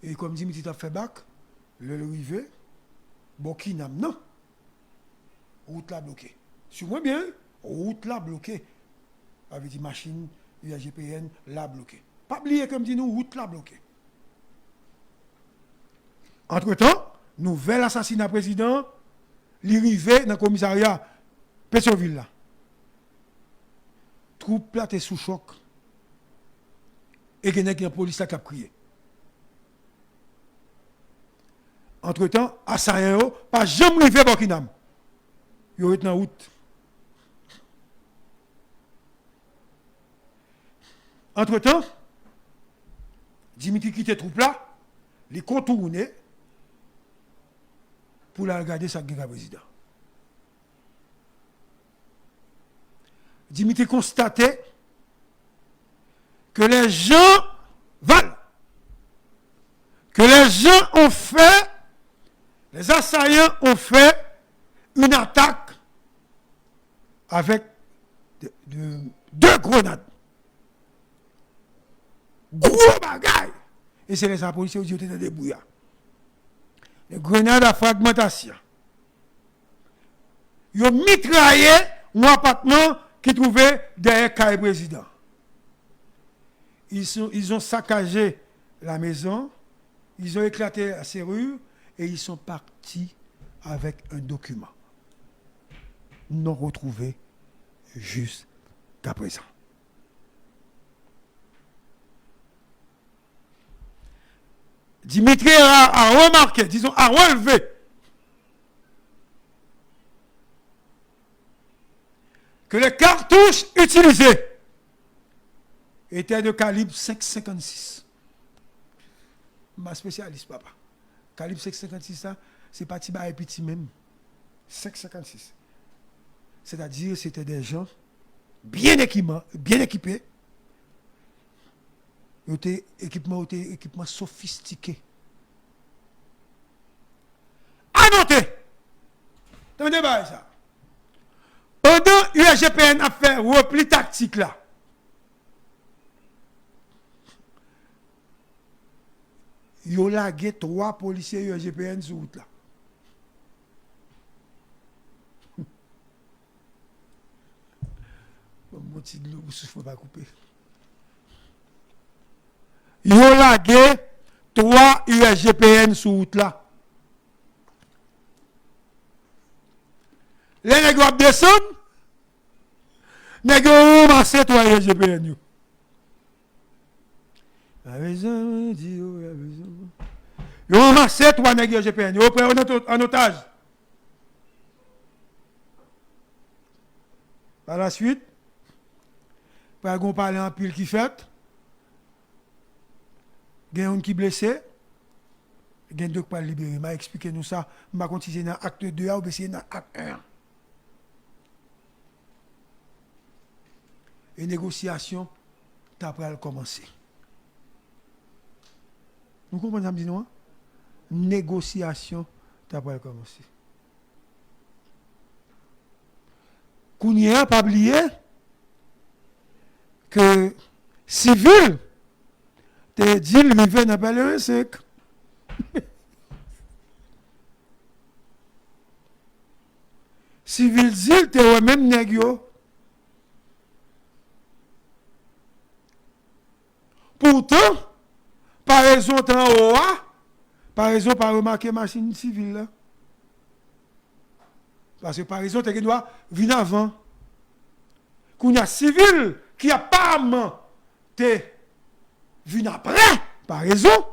Et comme Dimitri t'a fait bac, le rivé, bon qui n'a non. Route là bloquée. Sur moi bien, route là bloquée. Avec des machines, UAGPN, là bloquée. Pas oublier comme dit nous, route là bloquée. Entre-temps, nouvel assassinat président, l'arrivée dans le commissariat Pétionville là. Troupe là, t'es sous choc. Et qu'il y a une police qui a crié. Entre-temps, assaillant, pas jamais arrivé à Burkinam. Il y a en route. Entre-temps, Dimitri quitte troupe là, il contourne pour la regarder sa guerre président. Dimitri constatait que les gens valent, que les gens ont fait, les assaillants ont fait une attaque avec deux grenades. Gros bagaille. Et c'est les policiers qui étaient dans des brouillards. Les grenades à fragmentation. Ils ont mitraillé un appartement qui trouvait derrière le président. Ils ont saccagé la maison, ils ont éclaté la serrure et ils sont partis avec un document non retrouvé jusqu'à présent. Dimitri a remarqué, disons, a relevé que les cartouches utilisées étaient de calibre 5,56. Ma spécialiste, papa. Calibre 5,56, ça, c'est pas petit et petit même. 5,56. C'est-à-dire, c'était des gens bien équipés. Équipement sophistiqué. À noter, attendez pas ça. Pendant UAGPN a fait repli tactique là, il y a lagué 3 policiers UAGPN sur route là. Mon petit de l'eau, il ne faut pas couper. Il y a lagué 3 UAGPN sur route là. Les nègres descendent, les nègres ont ramassé 3 UAGPN. Ils ont ramassé 3 nègres UAGPN. Ils ont pris en otage. Par la suite, par on parle en pile qui fait, il y a un qui est blessé, Il y a deux qui libérer. M'a expliqué nous ça. M'a continué dans acte 2 ou bien c'est dans acte 1. Et négociation, t'as pas commencer. Nous comprenons ça, nous? Négociation, t'as pas commencer. Kounia, pas oublier que civil, te dit, il vient dans le 5. Civil dit, te même négio. Pourtant, par raison en haut, par raison pas remarquer machine civile là. Parce que par raison, tu dois venir avant. Qu'on y a civil qui apparemment te venu après, par raison.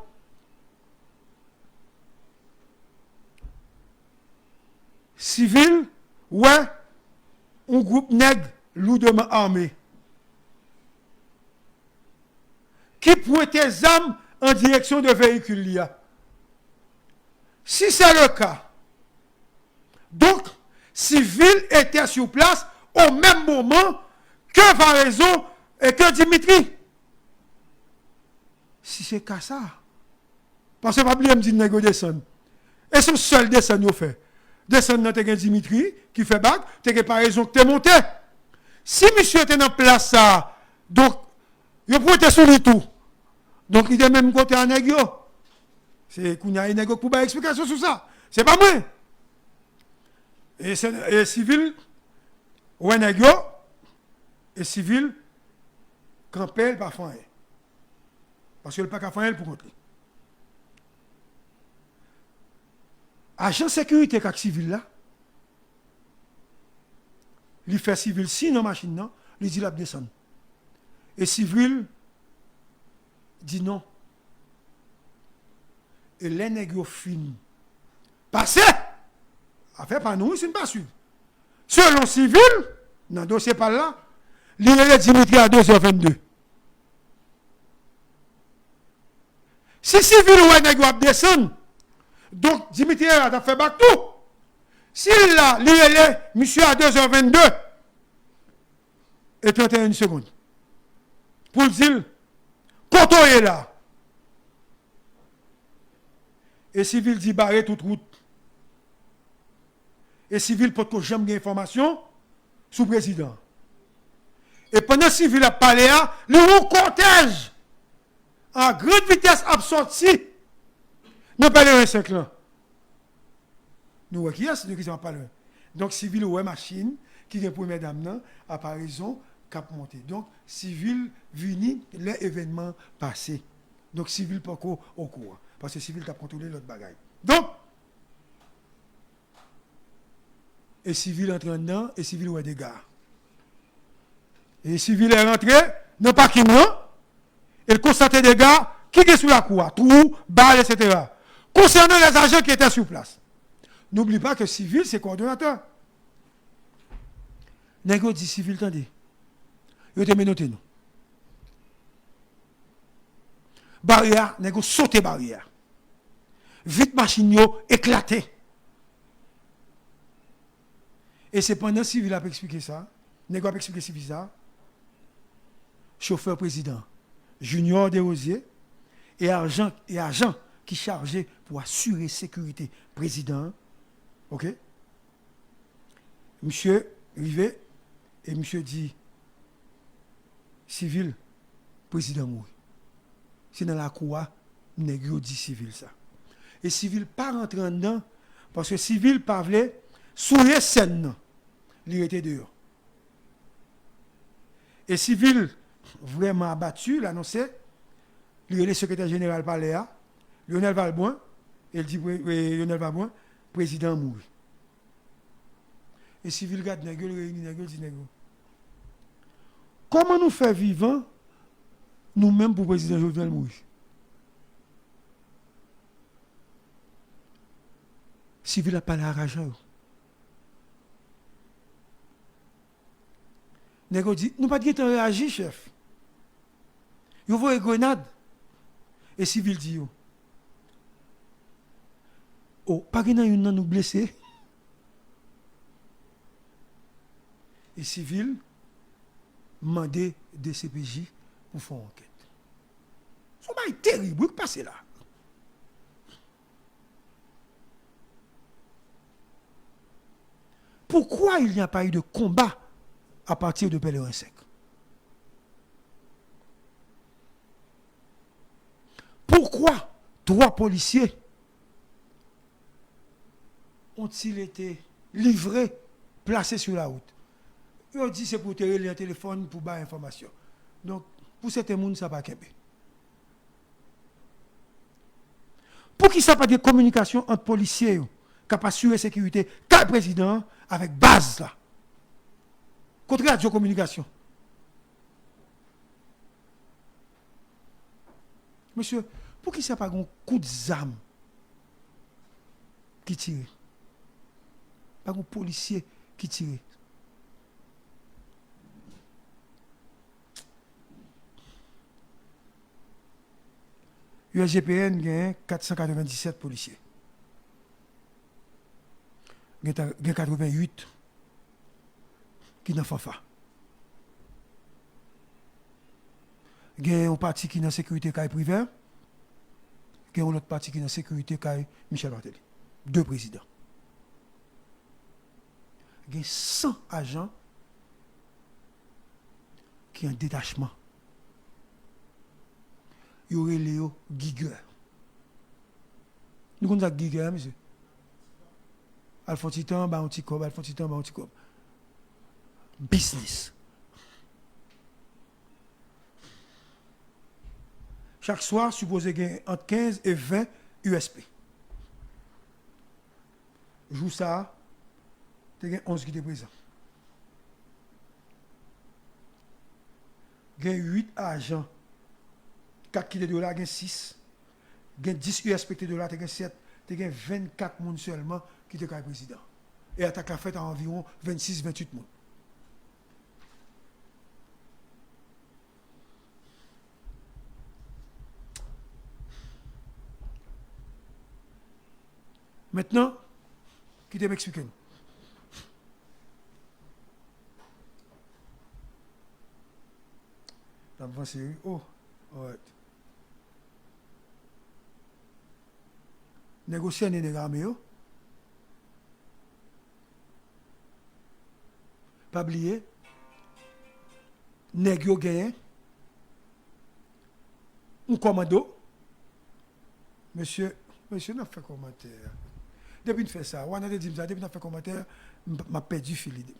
Civil, ouais, un groupe nègre lourdement armé. Qui pointe des armes en direction de véhicule. Si c'est le cas, donc, civil était sur place au même moment que Varaison et que Dimitri. Si c'est qu'à ça, parce que pas oublier me dit négo descendre. Et son seul descendre yo fait. Descendre dans te Dimitri qui fait bac, te par raison que t'es monté. Si monsieur était dans place ça, donc yo pour être sur lui tout. Donc il est même côté en négo. C'est qu'on y a un négo pour faire explication sur ça. C'est pas moi. Et civil, ouais négo, et civil, campel pas faire. Parce que le pas qu'à faire pour rentrer. Agent de sécurité qui civil là, il fait civil si dans machine non, il dit la descendre. Et civil dit non. Et les nègres fin. Passez! Affaire pas nous, c'est pas sûr. Selon civil, dans le dossier par là, il est Dimitri à 2h22. Si civil ou un nègre descendre, donc Dimitri a fait bac tout. Si là, il est monsieur à 2h22 et 31 secondes. Pour dire, quand on est là, et civil dit barrer toute route. Et civil peut que jamais d'informations sous président. Et pendant civil a parlé, le cortège en grande vitesse absorti. Nous parlons de 5 ans. Nous voyons qui est-ce qui s'en parle. Donc civil ou machine qui est première dame à par raison cap monter. Donc civil vini les événements passés. Donc civil pas au courant parce que civil t'a contrôlé l'autre bagaille. Donc et civil entre dedans et civil ou des gars. Et civil est rentré dans le parking là, il constate des gars qui sont sur la cour, trou, balle, etc. Concernant les agents qui étaient sur place. N'oublie pas que civil, c'est coordonnateur. Négo dit civil, attendez. Yo te menoté nous. Barrière, négo sauté barrière. Vite machine yo éclaté. Et c'est pendant civil a expliqué ça. Négo a expliqué civil ça. Chauffeur président, Junior Desrosiers et agent qui chargé pour assurer sécurité président. OK? Monsieur Rivet et monsieur dit civil président mourir. C'est dans la cour négro dit civil ça. Et civil pas rentrer dedans parce que civil pas voulait souiller scène. Il était dehors. Et civil vraiment abattu, l'annonçait, le secrétaire général Paléa, Lionel Valboin, il dit Lionel Valboin, président mourit. Et civil garde nègre, il dit nègre. Comment nous faire vivant, nous-mêmes pour président Jovenel mourir? Civil a parlé à rageur. Nègre dit, nous pas de réagir, chef. Vous voyez grenade. Et civil dit, Oh, pas qu'il y en a une nous blessé. Et civil, mandé des CPJ pour faire enquête. C'est un terrible qui passe là. Pourquoi il n'y a pas eu de combat à partir de Pèlerin 5? Pourquoi 3 policiers ont-ils été livrés, placés sur la route? Ils ont dit c'est pour tirer le téléphone pour avoir information. Donc, pour certains gens, ça va pas kembe. Pour qui ça pas de communication entre policiers qui pas assurer la sécurité, quel président avec base là? Contre radio communication. Monsieur, pour qui ça pas un coup de zame qui tire? Pas un policier qui tire. USGPN gagne 497 policiers. Il y a 88 qui n'ont pas fait. Il y a un parti qui est dans la sécurité privée. Il y a un autre parti qui est dans la sécurité Michel Martelly. 2 présidents. Il y a 100 agents qui ont un détachement. Il y aurait Léo Giger. Nous connaissons Giger, monsieur. Alphonse-Titan, Baonticob, Alphonse-Titan, Baonticob. Business. Chaque soir, supposé gagner entre 15 et 20 USP. Joue ça, tu as 11 qui étaient présents. Il y a 8 agents. 4 qui étaient de là, il y a 6. Il y a 10 USP qui étaient de là, il y a 7. Il y a 24 personnes seulement qui étaient le président. Et attaque la fête à environ 26-28 personnes. Maintenant, qui te m'explique? Oh, ouais. Négocier un énergie, pas oublier, négio gagné, un commando, monsieur n'a fait commentaire. Depuis qu'il fait ça, on a dit ça, depuis qu'il fait commentaire, m'a perdu fil d'idée.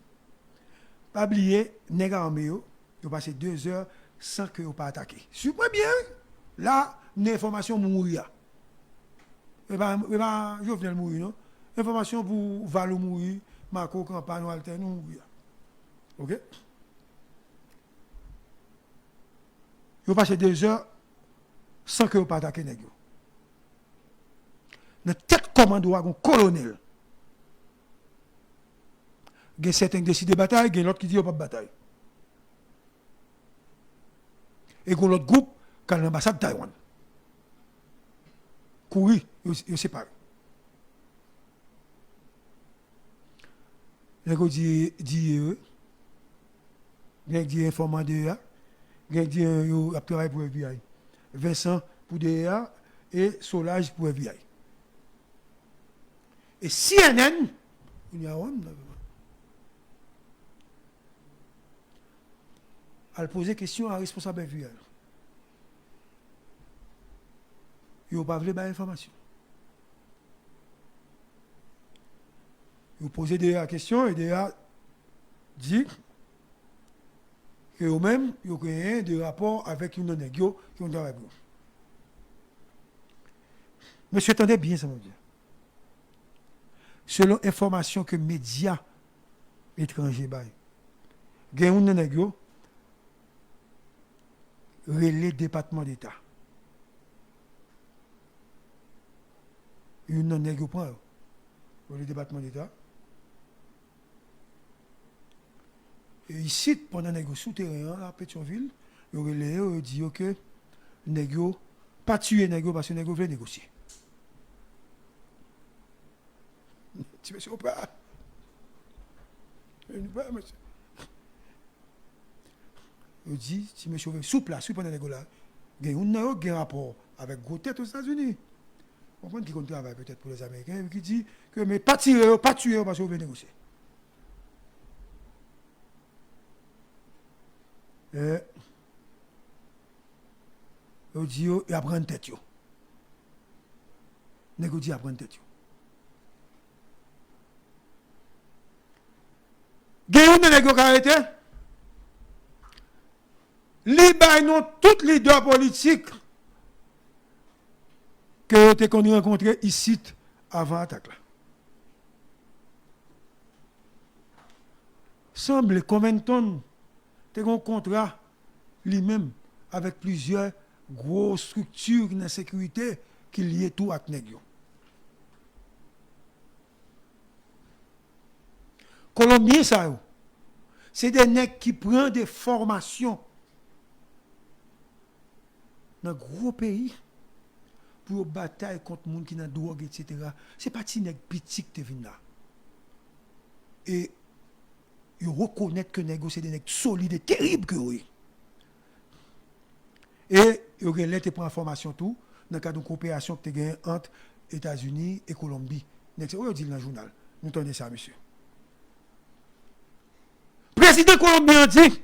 Pas oublier, nèg armé yo, yo passé 2 heures sans que yo pas attaqué. Super bien. Là, une information mourir. Et ben je viens mourir non. Information pour Valo mourir, Marco campagne Walter nous mourir. OK? Yo passé 2 heures sans que yo pas attaqué nèg yo. Dans tête commando a un colonel. Il y a certains qui décident de bataille, il y a l'autre qui dit qu'il n'y a pas de bataille. Et il y a l'autre groupe qui est à l'ambassade de Taïwan. Courir, ils séparent. Les gens disent il y a des informations de DEA, il y a des travail pour FBI. Vincent pour DEA et Solage pour FBI. Et CNN, il y a un. Elle posait question à un responsable FBI. Il n'a pas voulu avoir l'information. Il posait des questions et des dit que eux-mêmes, ils ont créé des rapports avec une négio qui ont travaillé. Monsieur, attendez bien ça, mon Dieu. Selon information que médias étrangers baillent, il y a un négio relais département d'État. Une négio point le département d'État. Et ici, pendant négio souterrain à Pétionville, il relais dit que négio pas tuer négio parce que négio veut négocier. Tu monsieur, pas. Monsieur. Il dit, si monsieur veut souple là, souple pendant les gars là, il y a un rapport avec gros tête aux États-Unis. On comprend qui travaille peut-être pour les Américains, qui dit que mais pas tirer, pas tuer parce que vous venez négocier. Il dit, il apprend une tête. Négocier apprend une tête. Il y a une négociation qui a arrêté. Les non tous les leaders politiques que tu as rencontrés ici avant l'attaque. Semble Covington tu as un contrat lui-même avec plusieurs grosses structures de sécurité qui lient tout à Négio. Colombien, ça, c'est des nègres qui prennent des formations dans un gros pays pour bataille contre les gens qui ont la drogue, etc. Ce n'est pas des nègres petits qui viennent là. Et ils reconnaissent que les nègres, c'est des nègres solides et terribles que oui. Et ils ont prendre information tout dans le cadre d'une coopération que tu as entre États-Unis et Colombie. Oui, on dit dans le journal. Nous entendons ça, monsieur. Le président colombien dit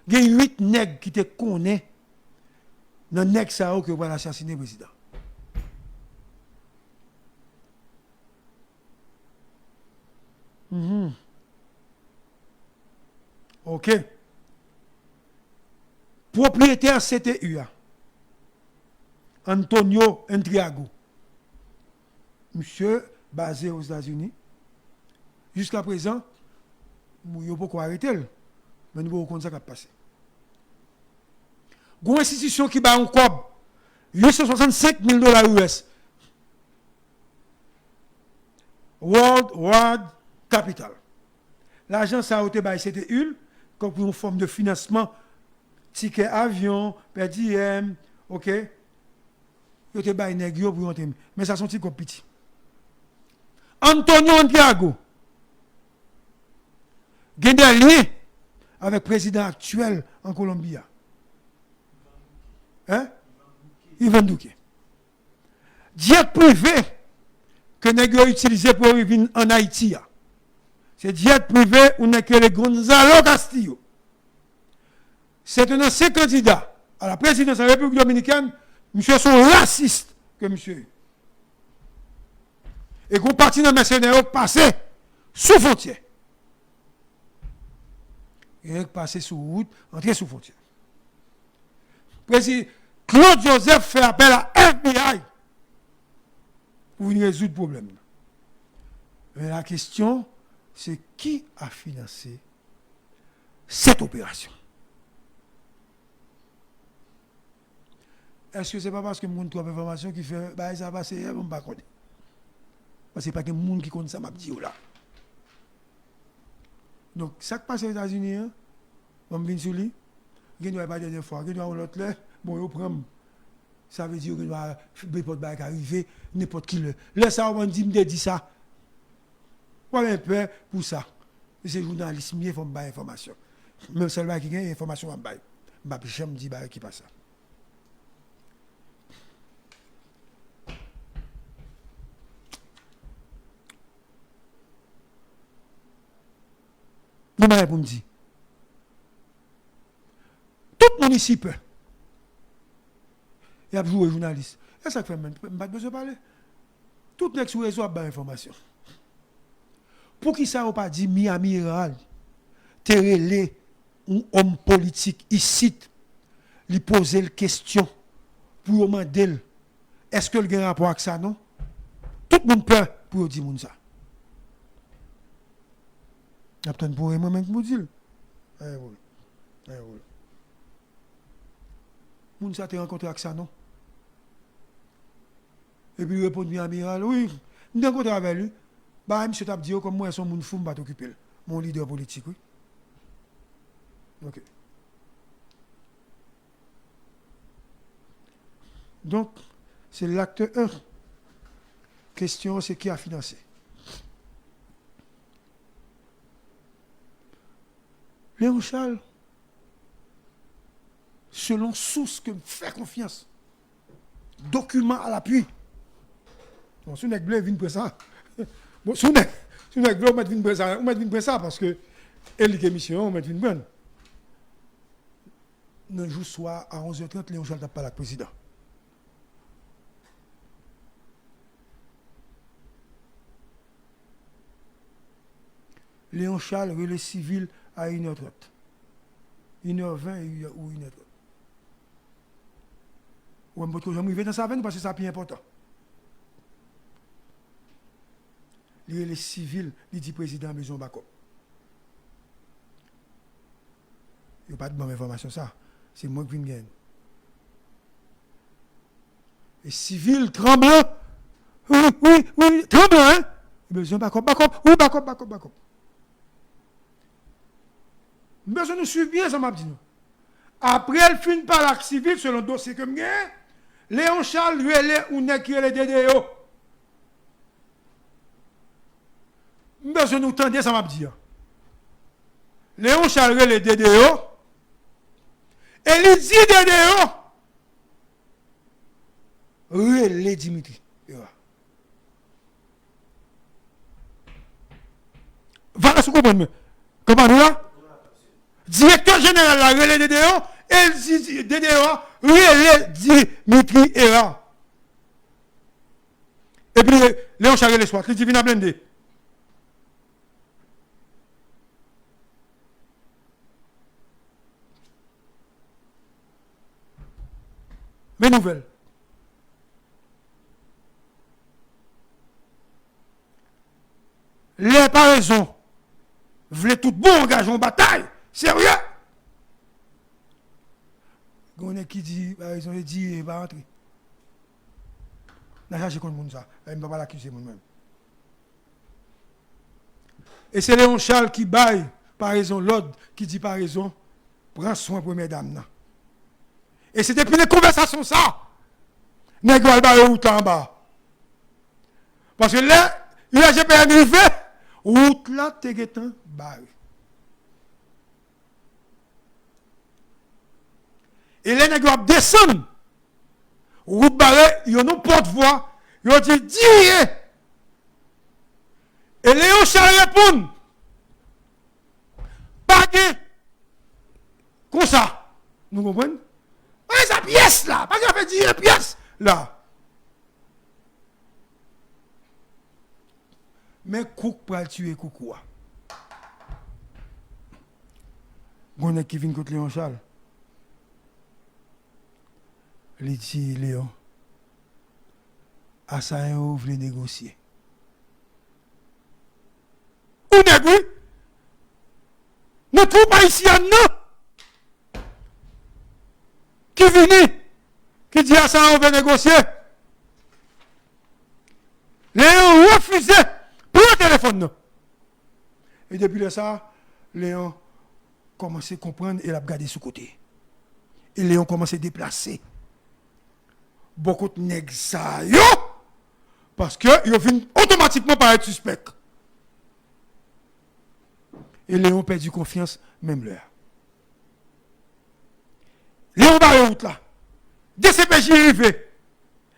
il y a 8 nègres qui te connaissent dans le nègre ça que va assassiner le président. OK. Propriétaire CTU, Antonio Entriago. Monsieur basé aux États-Unis. Jusqu'à présent, nous ne pouvons pas arrêter. Mais nous ne pouvons pas ça qui a passé. Une institution qui bat un cob, 865 000 $ US. World Capital. L'argent, ça a été baillé, c'était comme pour une forme de financement, ticket avion, per diem, ok? Il a été baillé négio pour entrer. Mais ça sont comme petit. Antonio Santiago. Il y a des liens avec le président actuel en Colombie. Hein? Ivan Duque. Jet privé que nous avons utilisé pour venir en Haïti. C'est jet privé où nous avons Gonzalo Castillo. C'est un ancien candidat à la présidence de la République dominicaine. Monsieur sont racistes que monsieur. Et qu'on partit dans les mercenaires passé sous frontière. Et passé sous route, entrer sous frontière. Président Claude Joseph fait appel à FBI pour venir résoudre le problème. Mais la question, c'est qui a financé cette opération? Est-ce que ce n'est pas parce que monde trouve information qui fait bah ça va passer, on ne pas connaître. Parce que ce n'est pas que le monde qui connaît ça m'a dit là. Donc ça qui passe aux États-Unis, on vient sur lui, il ne doit pas dernière fois, il doit l'autre là, bon il prend. Ça veut dire qu'il doit n'importe qui arriver, n'importe qui le. Là ça on dit ça. Pas un peu pour ça. C'est journaliste, il faut me donner information. Même celui qui a une information en bail. Je me dis qui passe ça. Vous m'avez pour me dire. Tout le monde ici peut. Il y a joué journaliste. Et ça fait même pas besoin de parler. Tout le monde sur le réseau a des informations. Pour qui ça n'a pas dit mi-amiral, terrelé un homme politique ici, lui poser la question pour demander est-ce que le a un rapport avec ça, non? Tout le monde peut pour dire ça. Il y a peut-être pour moi-même qui me dit. Moun ça te rencontré avec ça, non? Et puis il répond bien amiral, oui, je me rencontré avec lui. Bah, monsieur t'a dit, comme moi, son moun fou, m'a t'occuper. Mon leader politique, oui. Ok. Donc, c'est l'acte 1. Question, c'est qui a financé? Léon Charles, selon source que me fait confiance, document à l'appui. Bon, si on est bleu, vient ça. Bon, si on est bleu, on met ça parce que elle est mission, on met une bonne. Un jour soir à 11h30, Léon Charles n'a pas le président. Léon Charles relais civil à 1h30. 1h20 ou 1h30. On va me dans sa veine parce que c'est plus important. Les civils, il dit président Maison Bacop. Il n'y a pas de bonne information, ça. C'est moi qui viens de gagner. Et civil tremblant. Oui, tremblant, hein? Maison Bacop. Oui, Bacop. Besoin de nous suivre bien, ça m'a dit. Après, elle finit par l'acte civil, selon le dossier que je gagne, Léon Charles, lui, elle est ou n'est qui est le DDO. Besoin de nous tendre, ça m'a dit. Léon Charles, le DDO. Et il dit DDO. Oui, le Dimitri. Voilà ce qu'on comprend. Comment nous là? Directeur général la relais DDO, elle dit DDO, relais Dimitri Era. Et puis Léon Charles le soir, il dit vient blender. Mes nouvelles. Les pas raison. Voulez tout bon engagement en bataille. Sérieux? On est qui dit, ils ont dit, il va rentrer. Je cherche contre le monde ça. Je ne vais pas l'accuser moi-même. Et c'est Léon Charles qui baille, par raison, l'ordre qui dit par raison, prends soin première dame. Et c'est depuis les conversations ça. Nègre va bailler route là en bas. Parce que là, il a jamais arrivé, route là, t'es guettant, baille. Et les nègres descendent. Route barrée, ils ont porte-voix. Ils ont dit, dis. Et Léon Charles répond. Pas de. Comme ça. Nous comprenons? Pas sa pièce là. Pas qu'il fait dire pièce là. Mais Cook pour tuer Koukoua. On est qui vient contre Léon Charles. Il dit, Léon, Assaillant ouvre les négocier. Où n'est-ce que nous trouvons pas ici un non qui vient, qui dit Assaillant ouvre négocier. Léon refusait, prends le téléphone. Non. Et depuis ça, Léon commence à comprendre et il a regardé sous côté. Et Léon commence à déplacer. Beaucoup de nègres ça yo parce que ils viennent automatiquement par être suspect. Et Léon perdu confiance même l'heure. Léon barré route là. DCPJ arrivé.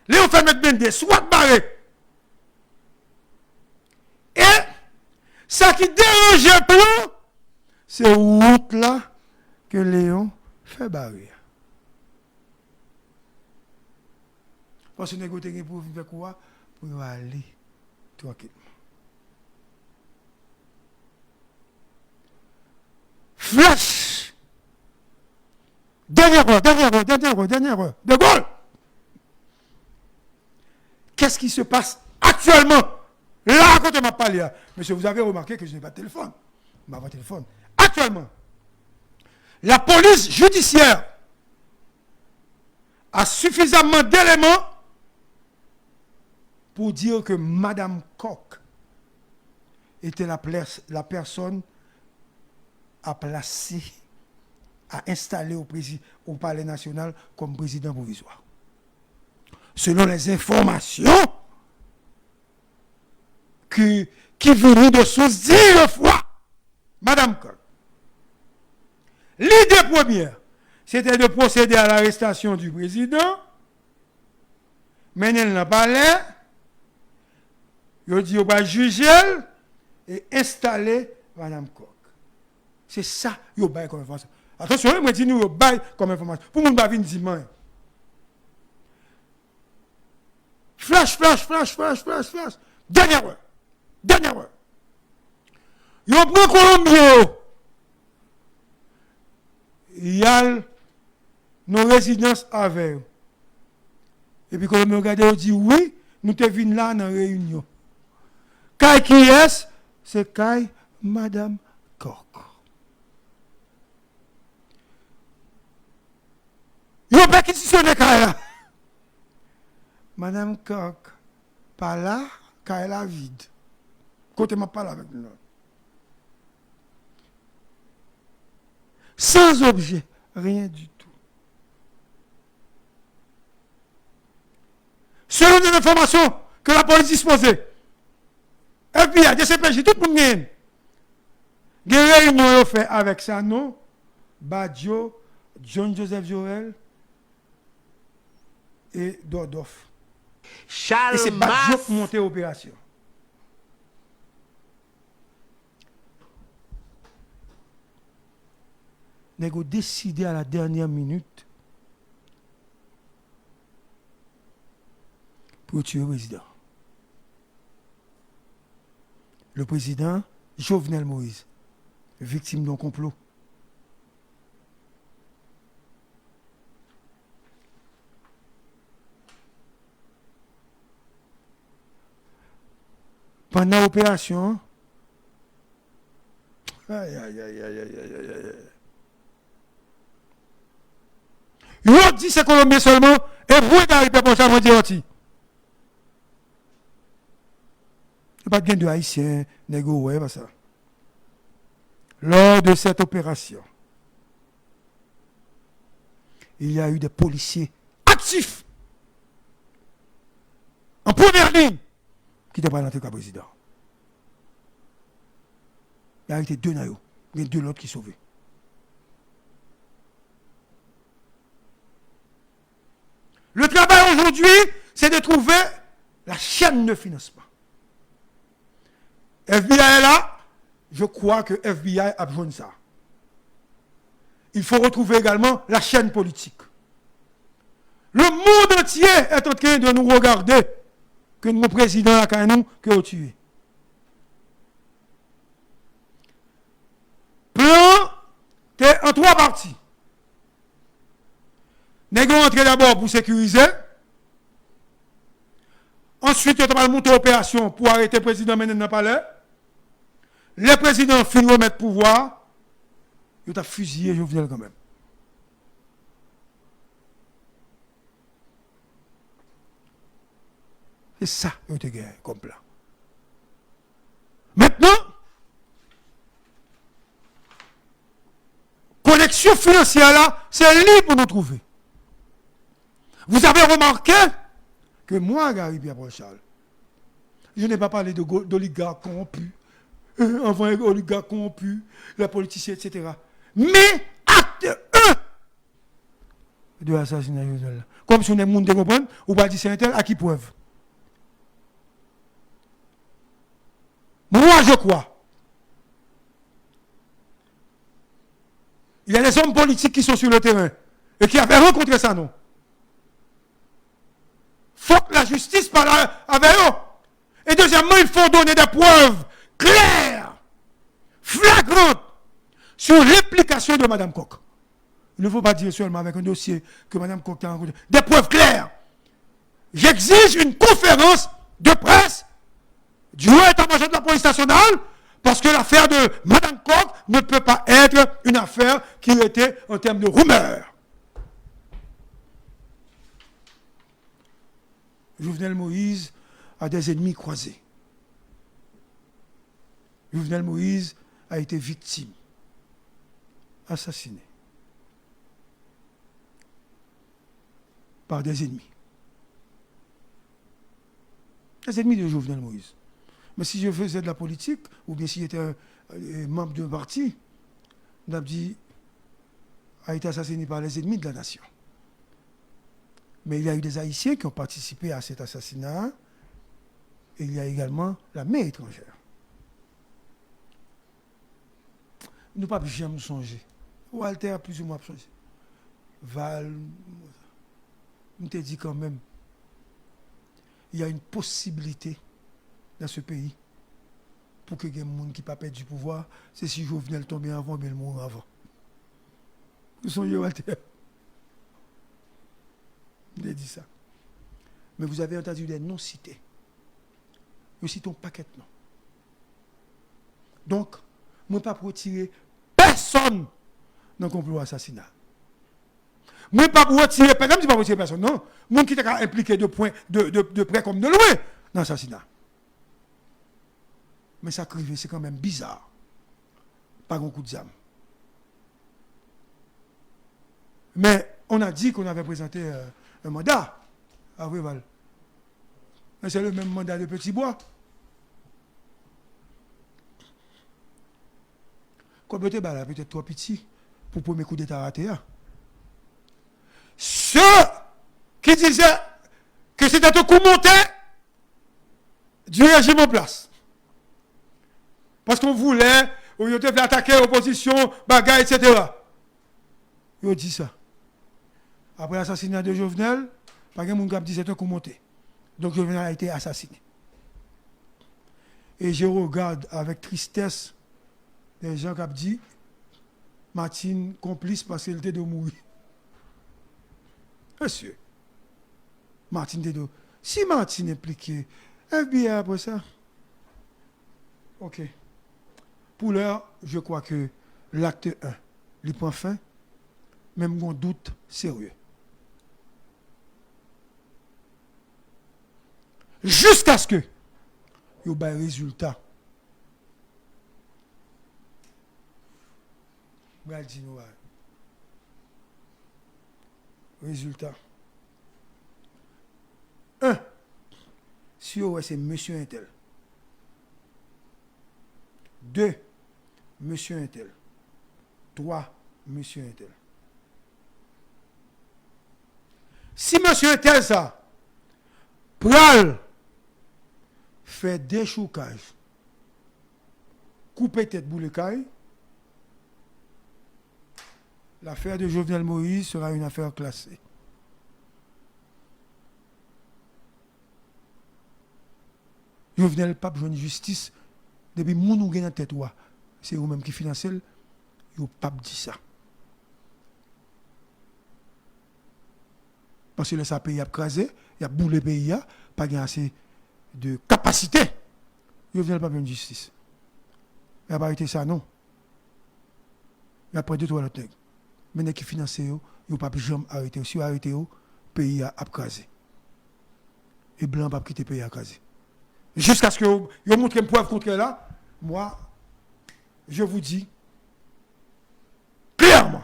Léon fait mettre bende soit barré. Et ça qui dérange le plan, c'est route là que Léon fait barrer. Parce que nous avons pour faire quoi? Pour aller tranquillement. Flash! Dernière heure. De Gaulle! Qu'est-ce qui se passe actuellement? Là, quand on m'a parlé, monsieur, vous avez remarqué que je n'ai pas de téléphone. Je n'ai pas de téléphone. Actuellement, la police judiciaire a suffisamment d'éléments pour dire que Madame Koch était la personne à placer, à installer au Palais national comme président provisoire. Selon les informations qui venait de sous 10 fois. Madame Coq. L'idée première, c'était de procéder à l'arrestation du président. Mais elle n'a pas l'air. Il dit qu'on va juger et installer Madame Coq. C'est ça qu'il y a comme information. Attention, je dis nous bail comme information. Pour nous, nous dire flash. Dernière heure. Il y a un Colombien. Il y a nos résidences avec. Et puis quand on regarde, on dit oui, nous te venus là dans la réunion. Kai qui est, c'est Kai Madame Coq. Il n'y a pas qui dit Kai là. Madame Coq, pas là, Kai la vide. Côté m'a parlé avec nous. Sans objet, rien du tout. Selon des informations que la police disposait, FBI, DCPJ, tout le monde gagne. Il y a une réunion fait avec Sano, Badjo, John Joseph Joël et Dordoff. Et c'est Badjo qui monte l'opération. Nous avons décidé à la dernière minute pour tuer le président. Le président Jovenel Moïse, victime d'un complot. Pendant l'opération, il a dit c'est Colombien seulement, et vous n'arrivez pas à me dire aussi. Il n'y a pas de haïtiens, négo, ouais, pas ça. Lors de cette opération, il y a eu des policiers actifs, en première ligne, qui n'étaient pas dans le président. Il y a été deux naïos, il y a deux autres qui sont sauvés. Le travail aujourd'hui, c'est de trouver la chaîne de financement. FBI est là, je crois que FBI a besoin de ça. Il faut retrouver également la chaîne politique. Le monde entier est en train de nous regarder que nos présidents a nous que ont tué. Plan, c'est en trois parties. Nous allons entrer d'abord pour sécuriser. Ensuite, on va monter l'opération pour arrêter le président Ménel dans le palais. Le président finit de remettre pouvoir. Il a fusillé Jovenel quand même. C'est ça que tu as gagné comme plan. Maintenant, connexion financière là, c'est libre pour nous trouver. Vous avez remarqué que moi, Gary Pierre-Paul Charles, je n'ai pas parlé d'oligarques corrompus, avant oligarques corrompus, les politiciens, etc. Mais acte 1 de l'assassinat de Jovenel. Comme si on est monde de comprendre, ou pas dire c'est un tel, à qui preuve? Moi, je crois. Il y a des hommes politiques qui sont sur le terrain et qui avaient rencontré ça, non? Il faut que la justice parle avec eux. Et deuxièmement, il faut donner des preuves claires, flagrantes, sur l'implication de Mme Coq. Il ne faut pas dire seulement avec un dossier que Mme Coq a rencontré. Des preuves claires. J'exige une conférence de presse du haut état-major de la police nationale, parce que l'affaire de Mme Coq ne peut pas être une affaire qui était en termes de rumeur. Jovenel Moïse a des ennemis croisés. Jovenel Moïse a été victime, assassiné par des ennemis. Les ennemis de Jovenel Moïse. Mais si je faisais de la politique, ou bien si j'étais membre d'un parti, on a dit a été assassiné par les ennemis de la nation. Mais il y a eu des Haïtiens qui ont participé à cet assassinat. Et il y a également la main étrangère. Nous ne pouvons jamais songer. Walter a plus ou moins changé. Val, on te dit quand même, il y a une possibilité dans ce pays pour que des gens qui ne pas perdre du pouvoir, c'est si Jovenel tomber avant, mais le mourir avant. Vous songez, Walter? Il a dit ça. Mais vous avez entendu des noms cités. Nous citons un paquet de noms. Donc, je ne peux pas retirer personne dans le complot assassinat. Je ne peux pas retirer personne, je ne peux pas retirer personne, non. Monde qui est impliqué de près comme de loin dans l'assassinat. Mais ça crive, c'est quand même bizarre. Pas un coup de zame. Mais on a dit qu'on avait présenté un mandat à Réval. Mais c'est le même mandat de Petit Bois. Quoi peut-être trop petit pour le premier coup d'État raté. Ceux qui disaient que c'était un coup monté du régime en place. Parce qu'on voulait, on devait attaquer l'opposition, bagaille, etc. Ils ont dit ça. Après l'assassinat de Jovenel, pas de monde qui a dit que c'était un coup monté. Donc Jovenel a été assassiné. Et je regarde avec tristesse les gens qui ont dit Martine complice parce qu'elle était de mourir. Monsieur, Martine était de. Si Martine est impliquée, FBI après ça. Ok. Pour l'heure, je crois que l'acte 1, il prend fin, même un doute sérieux. Jusqu'à ce que il y ait un résultat. Résultat. 1. Si c'est monsieur Intel. 2. Monsieur Intel. 3. Monsieur Intel. Si monsieur Intel ça, pral fait déchoucage, couper tête boule caille, l'affaire de Jovenel Moïse sera une affaire classée. Jovenel pas besoin de justice depuis moun ou gen en tête wa. C'est vous même qui financez, yo pas dit ça. Parce que le pays a crasé, il a boulé le pays, pas assez de capacité. Jovenel pas besoin de justice. Il n'a pas été ça, non. Il a pris 2-3 autres nègres. Mais les qui financent, ils n'ont pas jamais arrêté. Si ils arrêté, le pays a crasé. Et blanc n'a pas quitté le pays à craser. Jusqu'à ce que vous montrez une preuve contre là, moi, je vous dis clairement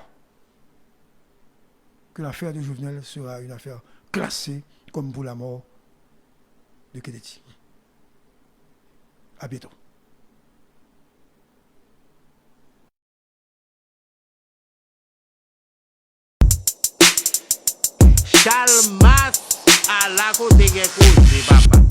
que l'affaire de Jovenel sera une affaire classée comme pour la mort de Kennedy. À bientôt. Charles Mas à la côté de papa.